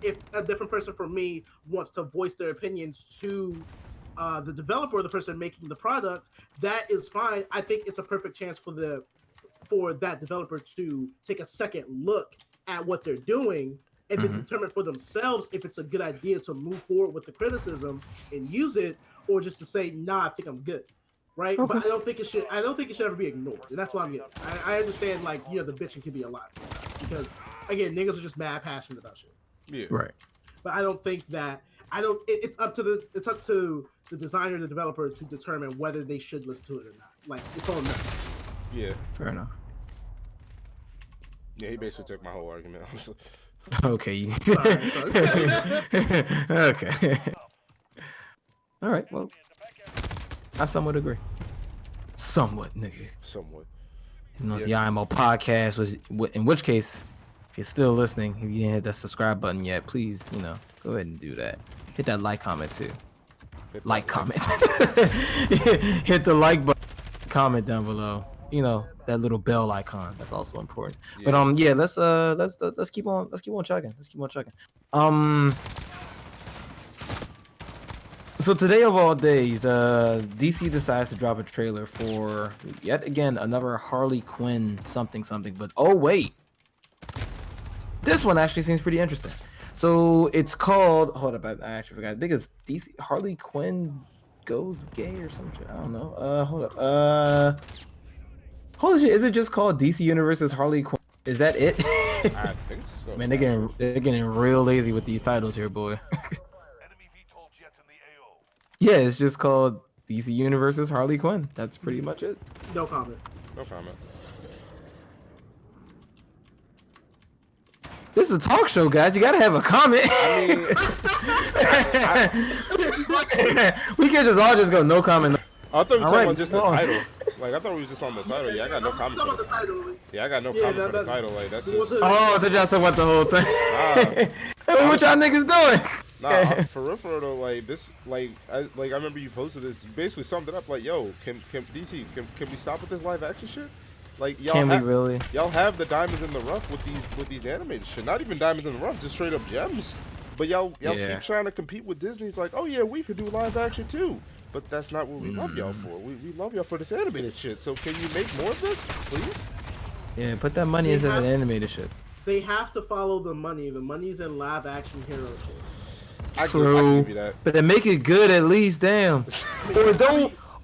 [SPEAKER 2] if a different person from me wants to voice their opinions to the developer or the person making the product, that is fine. I think it's a perfect chance for that developer to take a second look at what they're doing and then determine for themselves if it's a good idea to move forward with the criticism and use it, or just to say, nah, I think I'm good, right? Okay. But I don't think it should ever be ignored, and that's what I'm getting. I understand, like, the bitching can be a lot sometimes because, again, niggas are just mad passionate about shit.
[SPEAKER 3] Yeah.
[SPEAKER 1] Right.
[SPEAKER 2] But I don't think that it's up to the designer, the developer to determine whether they should listen to it or not. Like, it's on them.
[SPEAKER 3] Yeah.
[SPEAKER 1] Fair enough.
[SPEAKER 3] Yeah, he basically took my whole argument.
[SPEAKER 1] Okay. Okay. All right. Well, I somewhat agree. Somewhat, nigga.
[SPEAKER 3] Somewhat.
[SPEAKER 1] The IMO Podcast was. In which case, if you're still listening, if you didn't hit that subscribe button yet, please, go ahead and do that. Hit that like, comment too. Comment. Hit the like button. Comment down below. That little bell icon. That's also important. Yeah. But let's keep on chugging. So today of all days, DC decides to drop a trailer for yet again another Harley Quinn something. But oh wait, this one actually seems pretty interesting. So it's called. Hold up, I actually forgot. I think it's DC Harley Quinn Goes Gay or some shit. I don't know. Hold up. Holy shit! Is it just called DC Universe's Harley Quinn? Is that it?
[SPEAKER 3] I think so.
[SPEAKER 1] Man, they're getting real lazy with these titles here, boy. Yeah, it's just called DC Universe's Harley Quinn. That's pretty much it.
[SPEAKER 2] No comment.
[SPEAKER 1] This is a talk show, guys. You gotta have a comment. We can't just all just go no comment.
[SPEAKER 3] I thought we were talking about just the title. Like, I thought we was just on the title. Yeah, I got no comment for the title. Yeah, I got no comment for the title. Like, that's just.
[SPEAKER 1] Oh, they just said what the whole thing. Hey, what y'all niggas doing?
[SPEAKER 3] Nah, for real though, like this, I remember you posted this. You basically summed it up like, yo, can DC can we stop with this live action shit? Like,
[SPEAKER 1] can we really?
[SPEAKER 3] Y'all have the diamonds in the rough with these animated shit. Not even diamonds in the rough, just straight up gems. But y'all keep trying to compete with Disney. It's like, oh yeah, we could do live action too. But that's not what we love y'all for. We love y'all for this animated shit. So can you make more of this, please?
[SPEAKER 1] Yeah, put that money into the animated shit.
[SPEAKER 2] They have to follow the money. The money's in live action hero shit.
[SPEAKER 3] I give you that.
[SPEAKER 1] But then make it good at least, damn.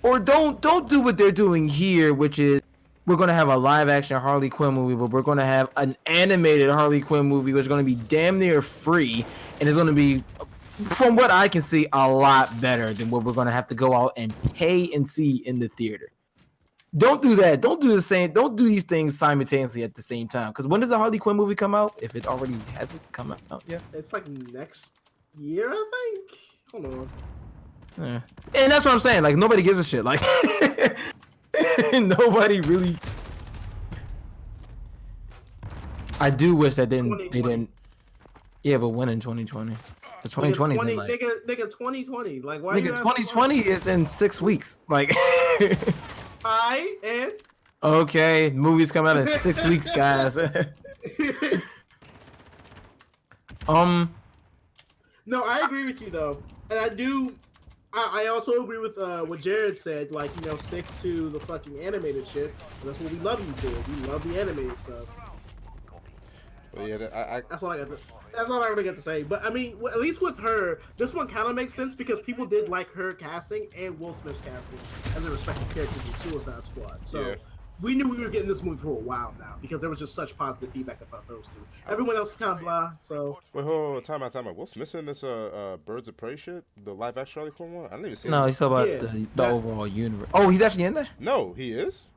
[SPEAKER 1] or don't do what they're doing here, which is we're gonna have a live action Harley Quinn movie, but we're gonna have an animated Harley Quinn movie, which is gonna be damn near free, and it's gonna be, from what I can see, a lot better than what we're gonna have to go out and pay and see in the theater. Don't do that. Don't do the same. Don't do these things simultaneously at the same time. Because when does the Harley Quinn movie come out? If it already hasn't come out yet.
[SPEAKER 2] It's like next year, I think. Hold on.
[SPEAKER 1] Yeah. And that's what I'm saying. Like nobody gives a shit. Like nobody really. I do wish that they didn't. Yeah, but when in 2020? The 2020
[SPEAKER 2] nigga,
[SPEAKER 1] like,
[SPEAKER 2] nigga 2020. Like why?
[SPEAKER 1] Nigga, 2020 is in 6 weeks. Like.
[SPEAKER 2] And
[SPEAKER 1] Okay, movies come out in 6 weeks, guys.
[SPEAKER 2] No, I agree with you though, and I do. I also agree with what Jared said. Like, you know, stick to the fucking animated shit. That's what we love you for. We love the animated stuff.
[SPEAKER 3] But yeah,
[SPEAKER 2] That's all I got. That's all I really got to say. But I mean, at least with her, this one kind of makes sense because people did like her casting and Will Smith's casting as a respective characters in Suicide Squad. So
[SPEAKER 3] yeah.
[SPEAKER 2] we knew we were getting this movie for a while now because there was just such positive feedback about those two. Everyone else is kind of blah. So
[SPEAKER 3] Wait, hold on, time out. Will Smith in this Birds of Prey shit, the live action Harley Quinn one? I didn't even see
[SPEAKER 1] No,
[SPEAKER 3] it.
[SPEAKER 1] he's talking about
[SPEAKER 2] Yeah,
[SPEAKER 1] the overall universe. Oh, he's actually in there?
[SPEAKER 3] No, he is.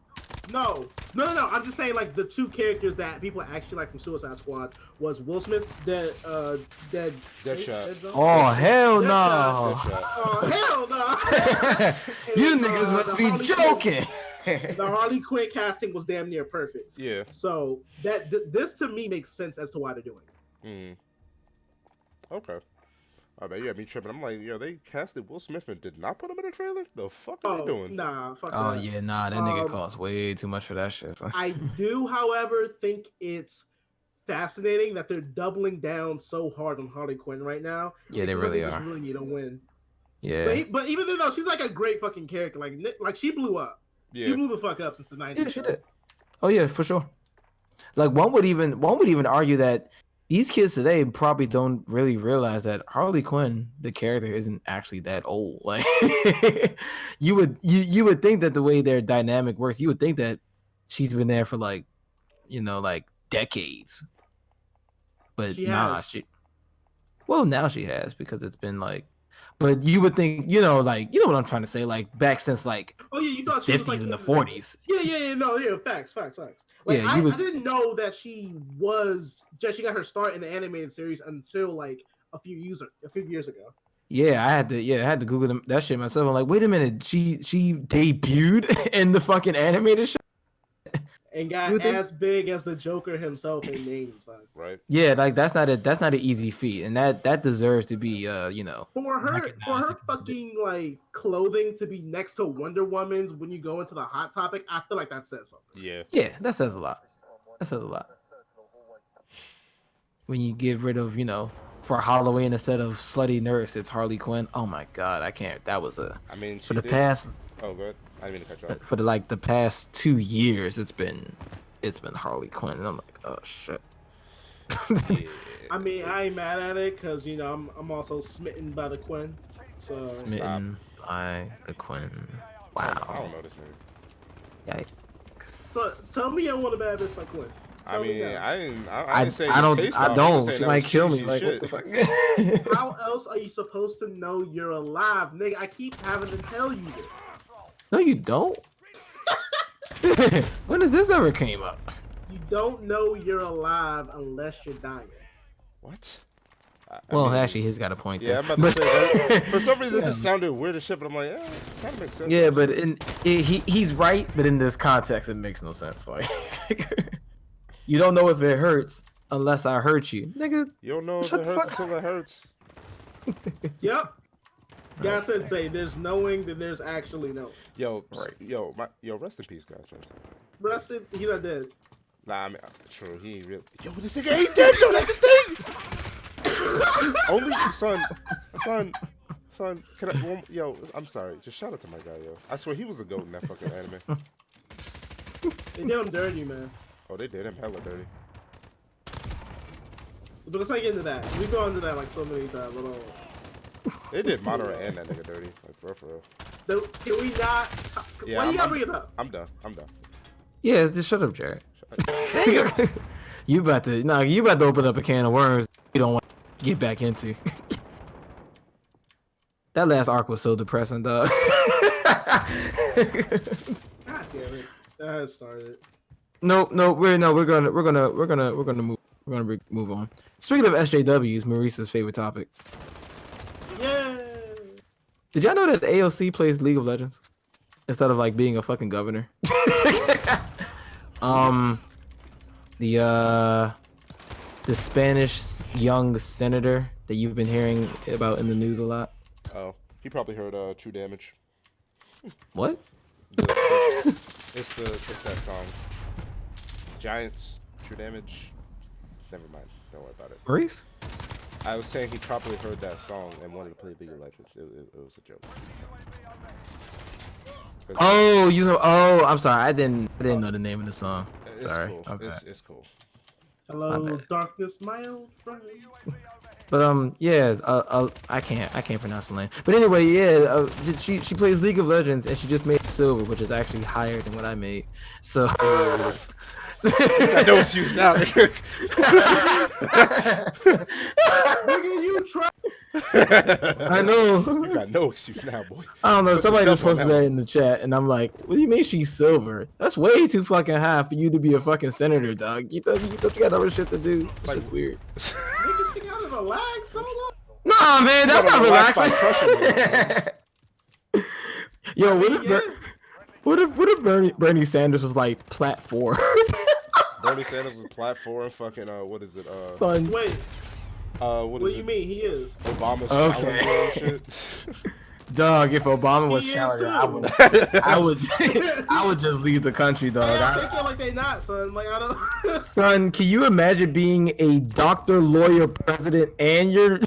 [SPEAKER 2] no. I'm just saying like the two characters that people actually like from Suicide Squad was Will Smith's Deadshot.
[SPEAKER 1] Oh, hell no.
[SPEAKER 2] Oh hell no!
[SPEAKER 1] You
[SPEAKER 2] And,
[SPEAKER 1] niggas must
[SPEAKER 2] the
[SPEAKER 1] be
[SPEAKER 2] Harley
[SPEAKER 1] joking.
[SPEAKER 2] Quinn- the Harley Quinn casting was damn near perfect.
[SPEAKER 3] Yeah.
[SPEAKER 2] So that this to me makes sense as to why they're doing it.
[SPEAKER 3] Okay. I bet you had me tripping. I'm like, yo, they casted Will Smith and did not put him in a trailer? The fuck are they doing?
[SPEAKER 2] Nah, fuck
[SPEAKER 1] Oh,
[SPEAKER 2] that.
[SPEAKER 1] yeah, nah, that nigga costs way too much for that shit. So.
[SPEAKER 2] I do, however, think it's fascinating that they're doubling down so hard on Harley Quinn right now.
[SPEAKER 1] Yeah, they
[SPEAKER 2] It's
[SPEAKER 1] really
[SPEAKER 2] just
[SPEAKER 1] are.
[SPEAKER 2] really need a win.
[SPEAKER 1] Yeah.
[SPEAKER 2] But even though she's like a great fucking character, like she blew up.
[SPEAKER 3] Yeah.
[SPEAKER 2] She blew the fuck up since the 90s.
[SPEAKER 1] Yeah, she did. Oh, yeah, for sure. Like, one would even argue that these kids today probably don't really realize that Harley Quinn, the character, isn't actually that old. Like, you would think that the way their dynamic works, you would think that she's been there for like decades. But now she has because it's been like. But you would think, you know what I'm trying to say, like back since like
[SPEAKER 2] Oh yeah, you thought she was
[SPEAKER 1] 50s
[SPEAKER 2] like
[SPEAKER 1] and the 40s.
[SPEAKER 2] Yeah, facts. Like,
[SPEAKER 1] Yeah,
[SPEAKER 2] I didn't know that she got her start in the animated series until like a few years ago.
[SPEAKER 1] Yeah, I had to Google that shit myself. I'm like, wait a minute, she debuted in the fucking animated show
[SPEAKER 2] and got as big as the Joker himself in names. Like,
[SPEAKER 3] Right.
[SPEAKER 1] Yeah, like that's not an easy feat, and that deserves to be
[SPEAKER 2] for her fucking like clothing to be next to Wonder Woman's when you go into the Hot Topic, I feel like that says something.
[SPEAKER 3] Yeah.
[SPEAKER 1] Yeah, that says a lot. When you get rid of, for Halloween instead of slutty nurse, it's Harley Quinn. Oh my god, I can't. That was
[SPEAKER 3] I mean,
[SPEAKER 1] for the past.
[SPEAKER 3] Oh, good. I didn't mean to cut you off.
[SPEAKER 1] For the past 2 years, it's been Harley Quinn, and I'm like, oh shit.
[SPEAKER 3] Yeah.
[SPEAKER 2] I mean, I ain't mad at it because I'm also smitten by the Quinn. So
[SPEAKER 1] Smitten by the Quinn.
[SPEAKER 3] I
[SPEAKER 1] Wow.
[SPEAKER 3] don't know this name.
[SPEAKER 1] Yikes.
[SPEAKER 2] So tell me I want a bad bitch like Quinn.
[SPEAKER 3] I mean,
[SPEAKER 2] that.
[SPEAKER 3] I didn't say
[SPEAKER 1] I
[SPEAKER 3] your taste off. I'm just
[SPEAKER 1] don't.
[SPEAKER 3] saying
[SPEAKER 1] She
[SPEAKER 3] that
[SPEAKER 1] might
[SPEAKER 3] was
[SPEAKER 1] kill me.
[SPEAKER 3] cheesy
[SPEAKER 1] Like,
[SPEAKER 3] shit.
[SPEAKER 1] what the fuck?
[SPEAKER 2] How else are you supposed to know you're alive, nigga? I keep having to tell you this.
[SPEAKER 1] No, you don't. When does this ever came up?
[SPEAKER 2] You don't know you're alive unless you're dying.
[SPEAKER 3] What?
[SPEAKER 1] Well, actually, he's got a point
[SPEAKER 3] Yeah,
[SPEAKER 1] there.
[SPEAKER 3] I'm about to say that. For some reason, it just sounded weird as shit, but I'm like, yeah, kind of makes sense.
[SPEAKER 1] Yeah, but he's right, but in this context, it makes no sense. Like, you don't know if it hurts unless I hurt you, nigga.
[SPEAKER 3] You don't know if
[SPEAKER 1] Shut
[SPEAKER 3] it
[SPEAKER 1] the
[SPEAKER 3] hurts
[SPEAKER 1] fuck
[SPEAKER 3] until it hurts.
[SPEAKER 2] Yep. God said, say there's knowing, then there's actually knowing.
[SPEAKER 3] Yo, rest in peace, guys.
[SPEAKER 2] Rest in, he's not dead.
[SPEAKER 3] Nah, I mean, true, he ain't really. Yo, this nigga ain't dead though. That's the thing. Only son. Can I? Yo, I'm sorry. Just shout out to my guy, yo. I swear he was the goat in that fucking anime.
[SPEAKER 2] They did him dirty, man.
[SPEAKER 3] Oh, they did him hella dirty.
[SPEAKER 2] But let's not get into that. We go into that like so many times.
[SPEAKER 3] They did Madara and that nigga dirty, like for real.
[SPEAKER 2] Can we not?
[SPEAKER 3] Yeah,
[SPEAKER 2] Why you gotta bring it up?
[SPEAKER 3] I'm done.
[SPEAKER 1] Yeah, just shut up, Jared. You about to open up a can of worms you don't want to get back into. That last arc was so depressing, dog.
[SPEAKER 2] God damn it. ahead, start it.
[SPEAKER 1] No, we're gonna move on. Speaking of SJWs, Maurice's favorite topic.
[SPEAKER 2] Yeah.
[SPEAKER 1] Did y'all know that AOC plays League of Legends instead of like being a fucking governor? The Spanish young senator that you've been hearing about in the news a lot.
[SPEAKER 3] Oh, he probably heard True Damage.
[SPEAKER 1] What?
[SPEAKER 3] It's that song. Giants, True Damage. Never mind. Don't worry about it.
[SPEAKER 1] Maurice?
[SPEAKER 3] I was saying he probably heard that song and wanted to play League of Legends. It was a joke.
[SPEAKER 1] Oh, I'm sorry. I didn't know the name of the song. Sorry.
[SPEAKER 3] It's cool.
[SPEAKER 1] Okay.
[SPEAKER 3] It's cool.
[SPEAKER 2] Hello, darkness, my old friend.
[SPEAKER 1] But yeah, I can't pronounce the name. But anyway, yeah, she plays League of Legends and she just made silver, which is actually higher than what I made. So
[SPEAKER 3] I know it's used now.
[SPEAKER 2] Nigga, you try.
[SPEAKER 1] I know.
[SPEAKER 3] You got no excuse now, boy.
[SPEAKER 1] I don't know.
[SPEAKER 3] Put
[SPEAKER 1] Somebody
[SPEAKER 3] yourself
[SPEAKER 1] just
[SPEAKER 3] on
[SPEAKER 1] posted
[SPEAKER 3] that
[SPEAKER 1] that in the chat, and I'm like, "What do you mean she's silver? That's way too fucking high for you to be a fucking senator, dog. You thought you got other shit to do? It's
[SPEAKER 3] Like-
[SPEAKER 1] just weird."
[SPEAKER 2] Nigga, she gotta relax. Hold on.
[SPEAKER 1] Nah, man, that's not
[SPEAKER 3] Relax by
[SPEAKER 1] relaxing.
[SPEAKER 3] crushing me.
[SPEAKER 1] Yo,
[SPEAKER 2] Yeah.
[SPEAKER 1] what if Bernie Sanders was like plat 4?
[SPEAKER 3] Bernie Sanders is platform. Fucking what is it?
[SPEAKER 1] Son,
[SPEAKER 2] Wait,
[SPEAKER 3] What
[SPEAKER 2] what
[SPEAKER 3] is
[SPEAKER 2] do you
[SPEAKER 3] it?
[SPEAKER 2] mean he is?
[SPEAKER 3] Obama's
[SPEAKER 1] Okay.
[SPEAKER 3] challenger and shit.
[SPEAKER 1] dog, if Obama was
[SPEAKER 2] He is
[SPEAKER 1] challenger,
[SPEAKER 2] too.
[SPEAKER 1] I would just leave the country, dog.
[SPEAKER 2] I think like they not, son. Like I don't.
[SPEAKER 1] Son, can you imagine being a doctor, lawyer, president, and you're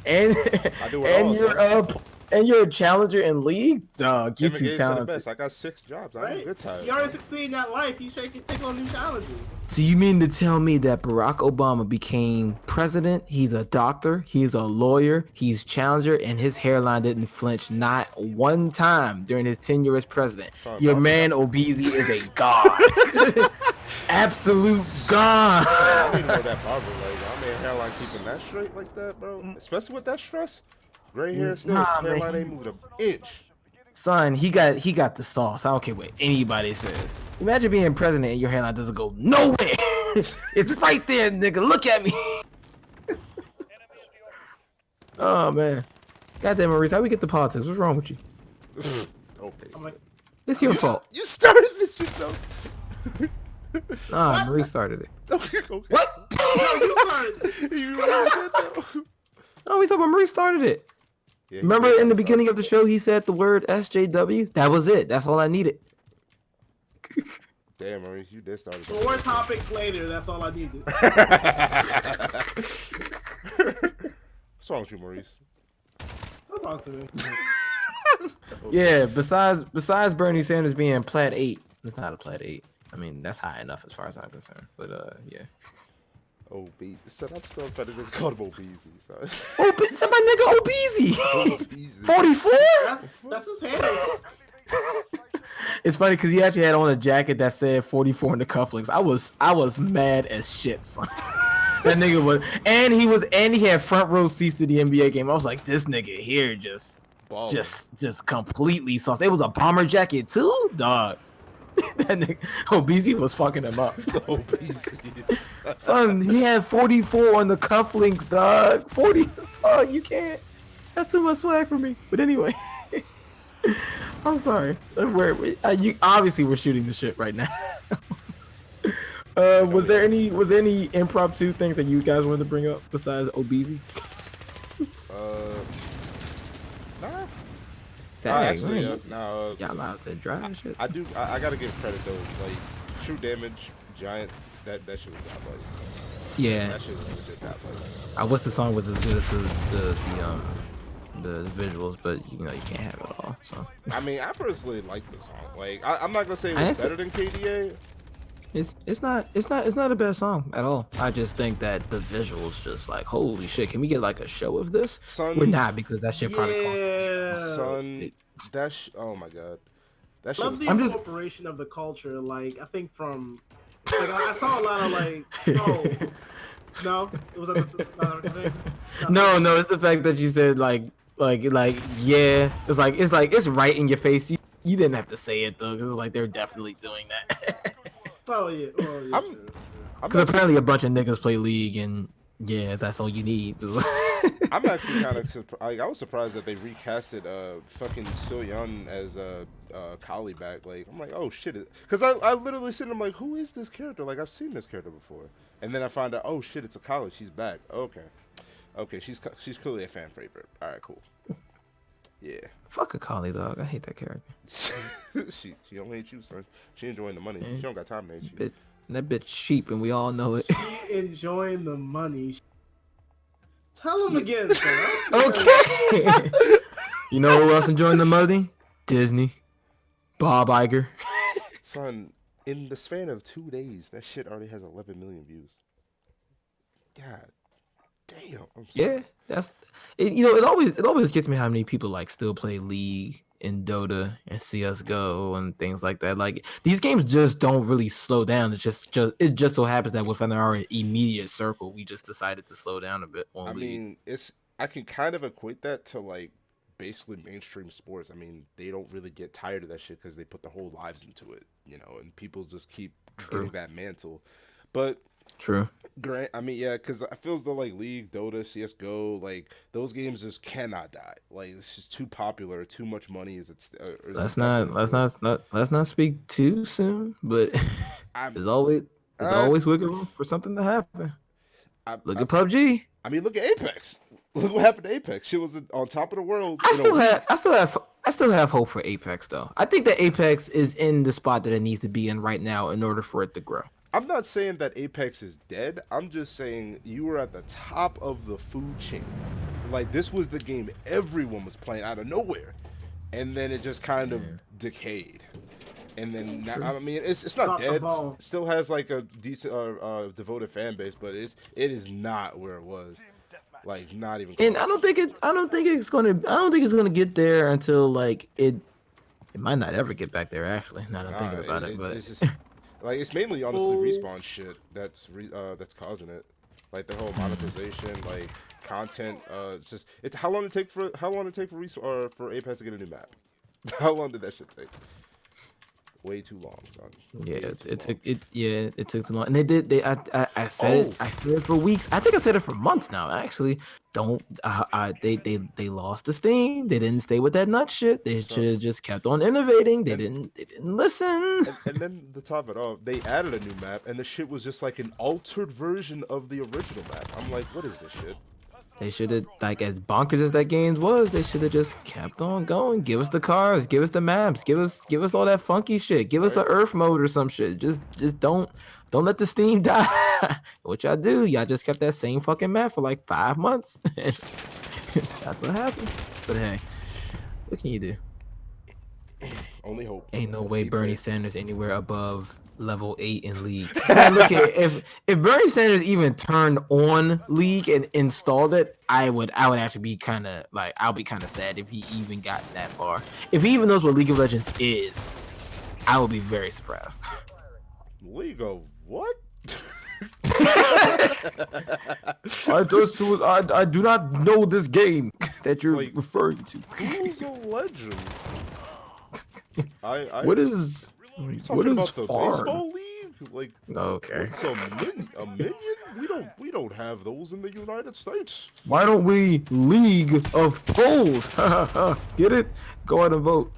[SPEAKER 1] and
[SPEAKER 3] do it all, son.
[SPEAKER 1] and you're a challenger in league, dog? You're
[SPEAKER 3] Kevin
[SPEAKER 1] too
[SPEAKER 3] Gates said it
[SPEAKER 1] talented.
[SPEAKER 3] best. I got 6 jobs. I'm
[SPEAKER 2] Right?
[SPEAKER 3] good tired.
[SPEAKER 2] He already succeeded in that life. He should take on new challenges.
[SPEAKER 1] So you mean to tell me that Barack Obama became president? He's a doctor, he's a lawyer, he's challenger, and his hairline didn't flinch not one time during his tenure as president.
[SPEAKER 3] Sorry,
[SPEAKER 1] Your
[SPEAKER 3] Bob.
[SPEAKER 1] man Obeezy is a god, absolute god.
[SPEAKER 3] I didn't know that barber. Like, I mean, hairline keeping that straight like that, bro. Especially with that stress. Gray hair still.
[SPEAKER 1] Nah,
[SPEAKER 3] His hairline
[SPEAKER 1] man.
[SPEAKER 3] ain't moved an inch.
[SPEAKER 1] Son, he got the sauce. I don't care what anybody says. Imagine being president and your hairline doesn't go nowhere. It's right there, nigga. Look at me. Oh man. Goddamn, Maurice, how we get to politics? What's wrong with you?
[SPEAKER 3] Okay.
[SPEAKER 2] I'm like,
[SPEAKER 1] It's your fault.
[SPEAKER 3] You started this shit though.
[SPEAKER 1] Nah, Maurice started it.
[SPEAKER 3] Okay.
[SPEAKER 1] What?
[SPEAKER 2] you started.
[SPEAKER 3] You really said that?
[SPEAKER 1] Oh, we talking about Maurice started it.
[SPEAKER 3] Yeah, he
[SPEAKER 1] Remember
[SPEAKER 3] did
[SPEAKER 1] in the
[SPEAKER 3] start
[SPEAKER 1] beginning of the show, he said the word SJW? That was it. That's all I needed.
[SPEAKER 3] Damn, Maurice, you did start it.
[SPEAKER 2] 4 topics later. That's all I needed.
[SPEAKER 3] What's wrong with you, Maurice?
[SPEAKER 2] Don't talk to me.
[SPEAKER 1] Yeah, besides Bernie Sanders being plat 8, it's not a plat 8. I mean, that's high enough as far as I'm concerned. But yeah.
[SPEAKER 3] Obese. I'm still trying to call him Obeezy. So.
[SPEAKER 1] It's my nigga Obeezy.
[SPEAKER 3] Obeezy.
[SPEAKER 1] 44?
[SPEAKER 2] That's his handle.
[SPEAKER 1] It's funny because he actually had on a jacket that said 44 in the cufflinks. I was mad as shit, son. That nigga was, and he had front row seats to the NBA game. I was like, this nigga here just completely soft. It was a bomber jacket too, dog. That nigga Obeezy was fucking him up.
[SPEAKER 3] Obeezy.
[SPEAKER 1] Son, he had 44 on the cufflinks, dog. 40, son, you can't. That's too much swag for me. But anyway, I'm sorry. You obviously we're shooting the shit right now. Was there any impromptu things that you guys wanted to bring up besides Obeezy?
[SPEAKER 3] Nah.
[SPEAKER 1] Dang,
[SPEAKER 3] Actually,
[SPEAKER 1] man.
[SPEAKER 3] nah.
[SPEAKER 1] Y'all allowed to drive and shit.
[SPEAKER 3] I do. I gotta give credit though. Like True Damage, Giants. That shit was godlike.
[SPEAKER 1] Yeah.
[SPEAKER 3] That shit was legit godlike.
[SPEAKER 1] I wish the song was as good as the visuals, but you know you can't have it all. So
[SPEAKER 3] I mean, I personally like the song. Like, I'm not gonna say it
[SPEAKER 1] I
[SPEAKER 3] was
[SPEAKER 1] answer-
[SPEAKER 3] better than KDA.
[SPEAKER 1] it's not a bad song at all. I just think that the visuals just like holy shit. Can we get like a show of this?
[SPEAKER 3] Son,
[SPEAKER 1] We're not because that shit probably cost.
[SPEAKER 2] Yeah.
[SPEAKER 3] Son, oh my god, that shit
[SPEAKER 2] Love
[SPEAKER 3] was.
[SPEAKER 2] the
[SPEAKER 1] I'm just-
[SPEAKER 2] incorporation of the culture. Like I think from, like I saw a lot of like, oh, no, it was another thing.
[SPEAKER 1] No, it's the fact that you said like yeah. It's right in your face. you didn't have to say it though, because it's like they're definitely doing that.
[SPEAKER 2] Oh yeah, well, yeah,
[SPEAKER 3] I'm
[SPEAKER 2] true.
[SPEAKER 1] Because apparently a bunch of niggas play League, and yeah, that's all you need.
[SPEAKER 3] I'm actually kind of I was surprised that they recasted fucking Soyeon as Kali back. Like I'm like, oh shit, because I literally seen him like, who is this character? Like I've seen this character before, and then I find out, oh shit, it's a Kali. She's back. Okay, she's clearly a fan favorite. All right, cool. Yeah.
[SPEAKER 1] Fuck a collie dog. I hate that character.
[SPEAKER 3] she don't hate you, son. She enjoying the money.
[SPEAKER 1] Man.
[SPEAKER 3] She don't got time to hate you.
[SPEAKER 1] That bitch cheap, and we all know it.
[SPEAKER 2] She enjoying the money. Tell him again, son.
[SPEAKER 1] Okay. You know who else enjoying the money? Disney. Bob Iger.
[SPEAKER 3] Son, in the span of 2 days, that shit already has 11 million views. God damn. I'm sorry.
[SPEAKER 1] Yeah, that's it. You know, it always gets me how many people like still play League and Dota and CS:GO and things like that. Like these games just don't really slow down. It's just it just so happens that within our immediate circle, we just decided to slow down a bit on
[SPEAKER 3] I
[SPEAKER 1] League.
[SPEAKER 3] mean, I can kind of equate that to like basically mainstream sports. I mean, they don't really get tired of that shit because they put their whole lives into it, you know, and people just keep getting that mantle. But
[SPEAKER 1] True.
[SPEAKER 3] Grant, I mean, yeah, because I feel as though like League, Dota, CS:GO, like those games just cannot die. Like it's just too popular, too much money is it's.
[SPEAKER 1] Let's not speak too soon, but there's always wiggle room for something to happen. Look at PUBG.
[SPEAKER 3] I mean, look at Apex. Look what happened to Apex. She was on top of the world.
[SPEAKER 1] I still have hope for Apex though. I think that Apex is in the spot that it needs to be in right now in order for it to grow.
[SPEAKER 3] I'm not saying that Apex is dead. I'm just saying you were at the top of the food chain. Like this was the game everyone was playing out of nowhere, and then it just kind of decayed. And then now, I mean, it's not dead. It still has like a decent devoted fan base, but it is not where it was. Like not even close.
[SPEAKER 1] And I don't think it's gonna get there until like it might not ever get back there actually. Now that I'm thinking about it, but
[SPEAKER 3] it's just, like it's mainly honestly respawn shit that's causing it. Like the whole monetization, like content. It's just how long it take for Apex to get a new map? How long did that shit take? Way too long, son.
[SPEAKER 1] Yeah, it took too long. And I said it for weeks. I think I said it for months now. Actually, they lost the steam. They didn't stay with that nut shit. They should have just kept on innovating. They didn't listen.
[SPEAKER 3] And then the top of it all, they added a new map, and the shit was just like an altered version of the original map. I'm like, what is this shit?
[SPEAKER 1] They should have, like, as bonkers as that game was, they should have just kept on going. Give us the cars, give us the maps, give us all that funky shit. Give us an Earth mode or some shit. Just don't let the Steam die. What y'all do? Y'all just kept that same fucking map for like 5 months. That's what happened. But hey, what can you do?
[SPEAKER 3] Only hope.
[SPEAKER 1] Ain't no way Bernie Sanders anywhere above level 8 in League. Man, look at if Bernie Sanders even turned on League and installed it, I would actually be kind of like, I'll be kind of sad if he even got that far. If he even knows what League of Legends is, I would be very surprised.
[SPEAKER 3] League of what?
[SPEAKER 1] I do not know this game that you're
[SPEAKER 3] like,
[SPEAKER 1] referring to.
[SPEAKER 3] Who's a legend?
[SPEAKER 1] What is
[SPEAKER 3] about the
[SPEAKER 1] FAR?
[SPEAKER 3] baseball league? Like,
[SPEAKER 1] okay.
[SPEAKER 3] What's a minion? We don't have those in the United States.
[SPEAKER 1] Why don't we League of Polls? Get it? Go out and vote.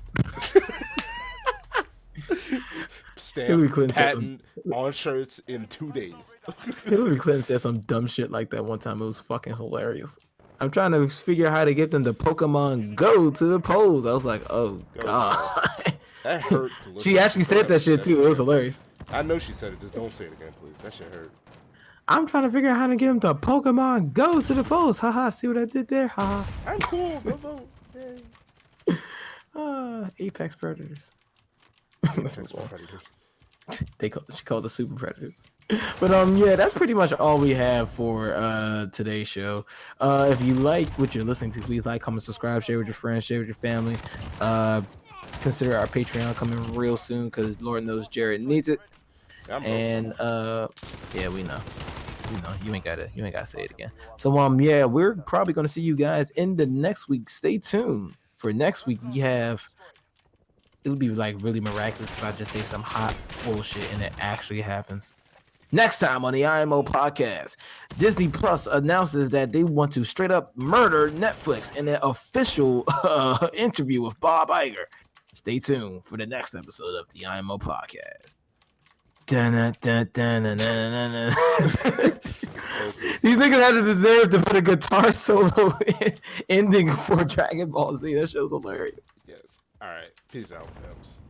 [SPEAKER 3] Stamp patent on shirts in 2 days.
[SPEAKER 1] Hillary Clinton said some dumb shit like that one time. It was fucking hilarious. I'm trying to figure out how to get them to Pokemon Go to the polls. I was like, oh god.
[SPEAKER 3] That hurt.
[SPEAKER 1] She actually said that shit too. It was hilarious.
[SPEAKER 3] I know she said it. Just don't say it again, please. That shit hurt.
[SPEAKER 1] I'm trying to figure out how to get them to Pokemon Go to the polls. Haha. See what I did there? Haha.
[SPEAKER 3] I'm cool. Go vote.
[SPEAKER 1] Apex Predators.
[SPEAKER 3] Apex Predators.
[SPEAKER 1] She called the Super Predators. But yeah, that's pretty much all we have for today's show. If you like what you're listening to, please like, comment, subscribe, share with your friends, share with your family. Consider our Patreon coming real soon because Lord knows Jared needs it. And yeah, we know. You ain't gotta say it again. So yeah, we're probably gonna see you guys in the next week. Stay tuned for next week. We have it'll be like really miraculous if I just say some hot bullshit and it actually happens. Next time on the IMO podcast, Disney Plus announces that they want to straight up murder Netflix in an official interview with Bob Iger. Stay tuned for the next episode of the IMO podcast. These niggas had the deserve to put a guitar solo ending for Dragon Ball Z. That show's hilarious.
[SPEAKER 3] Yes. All right. Peace out, Pimps.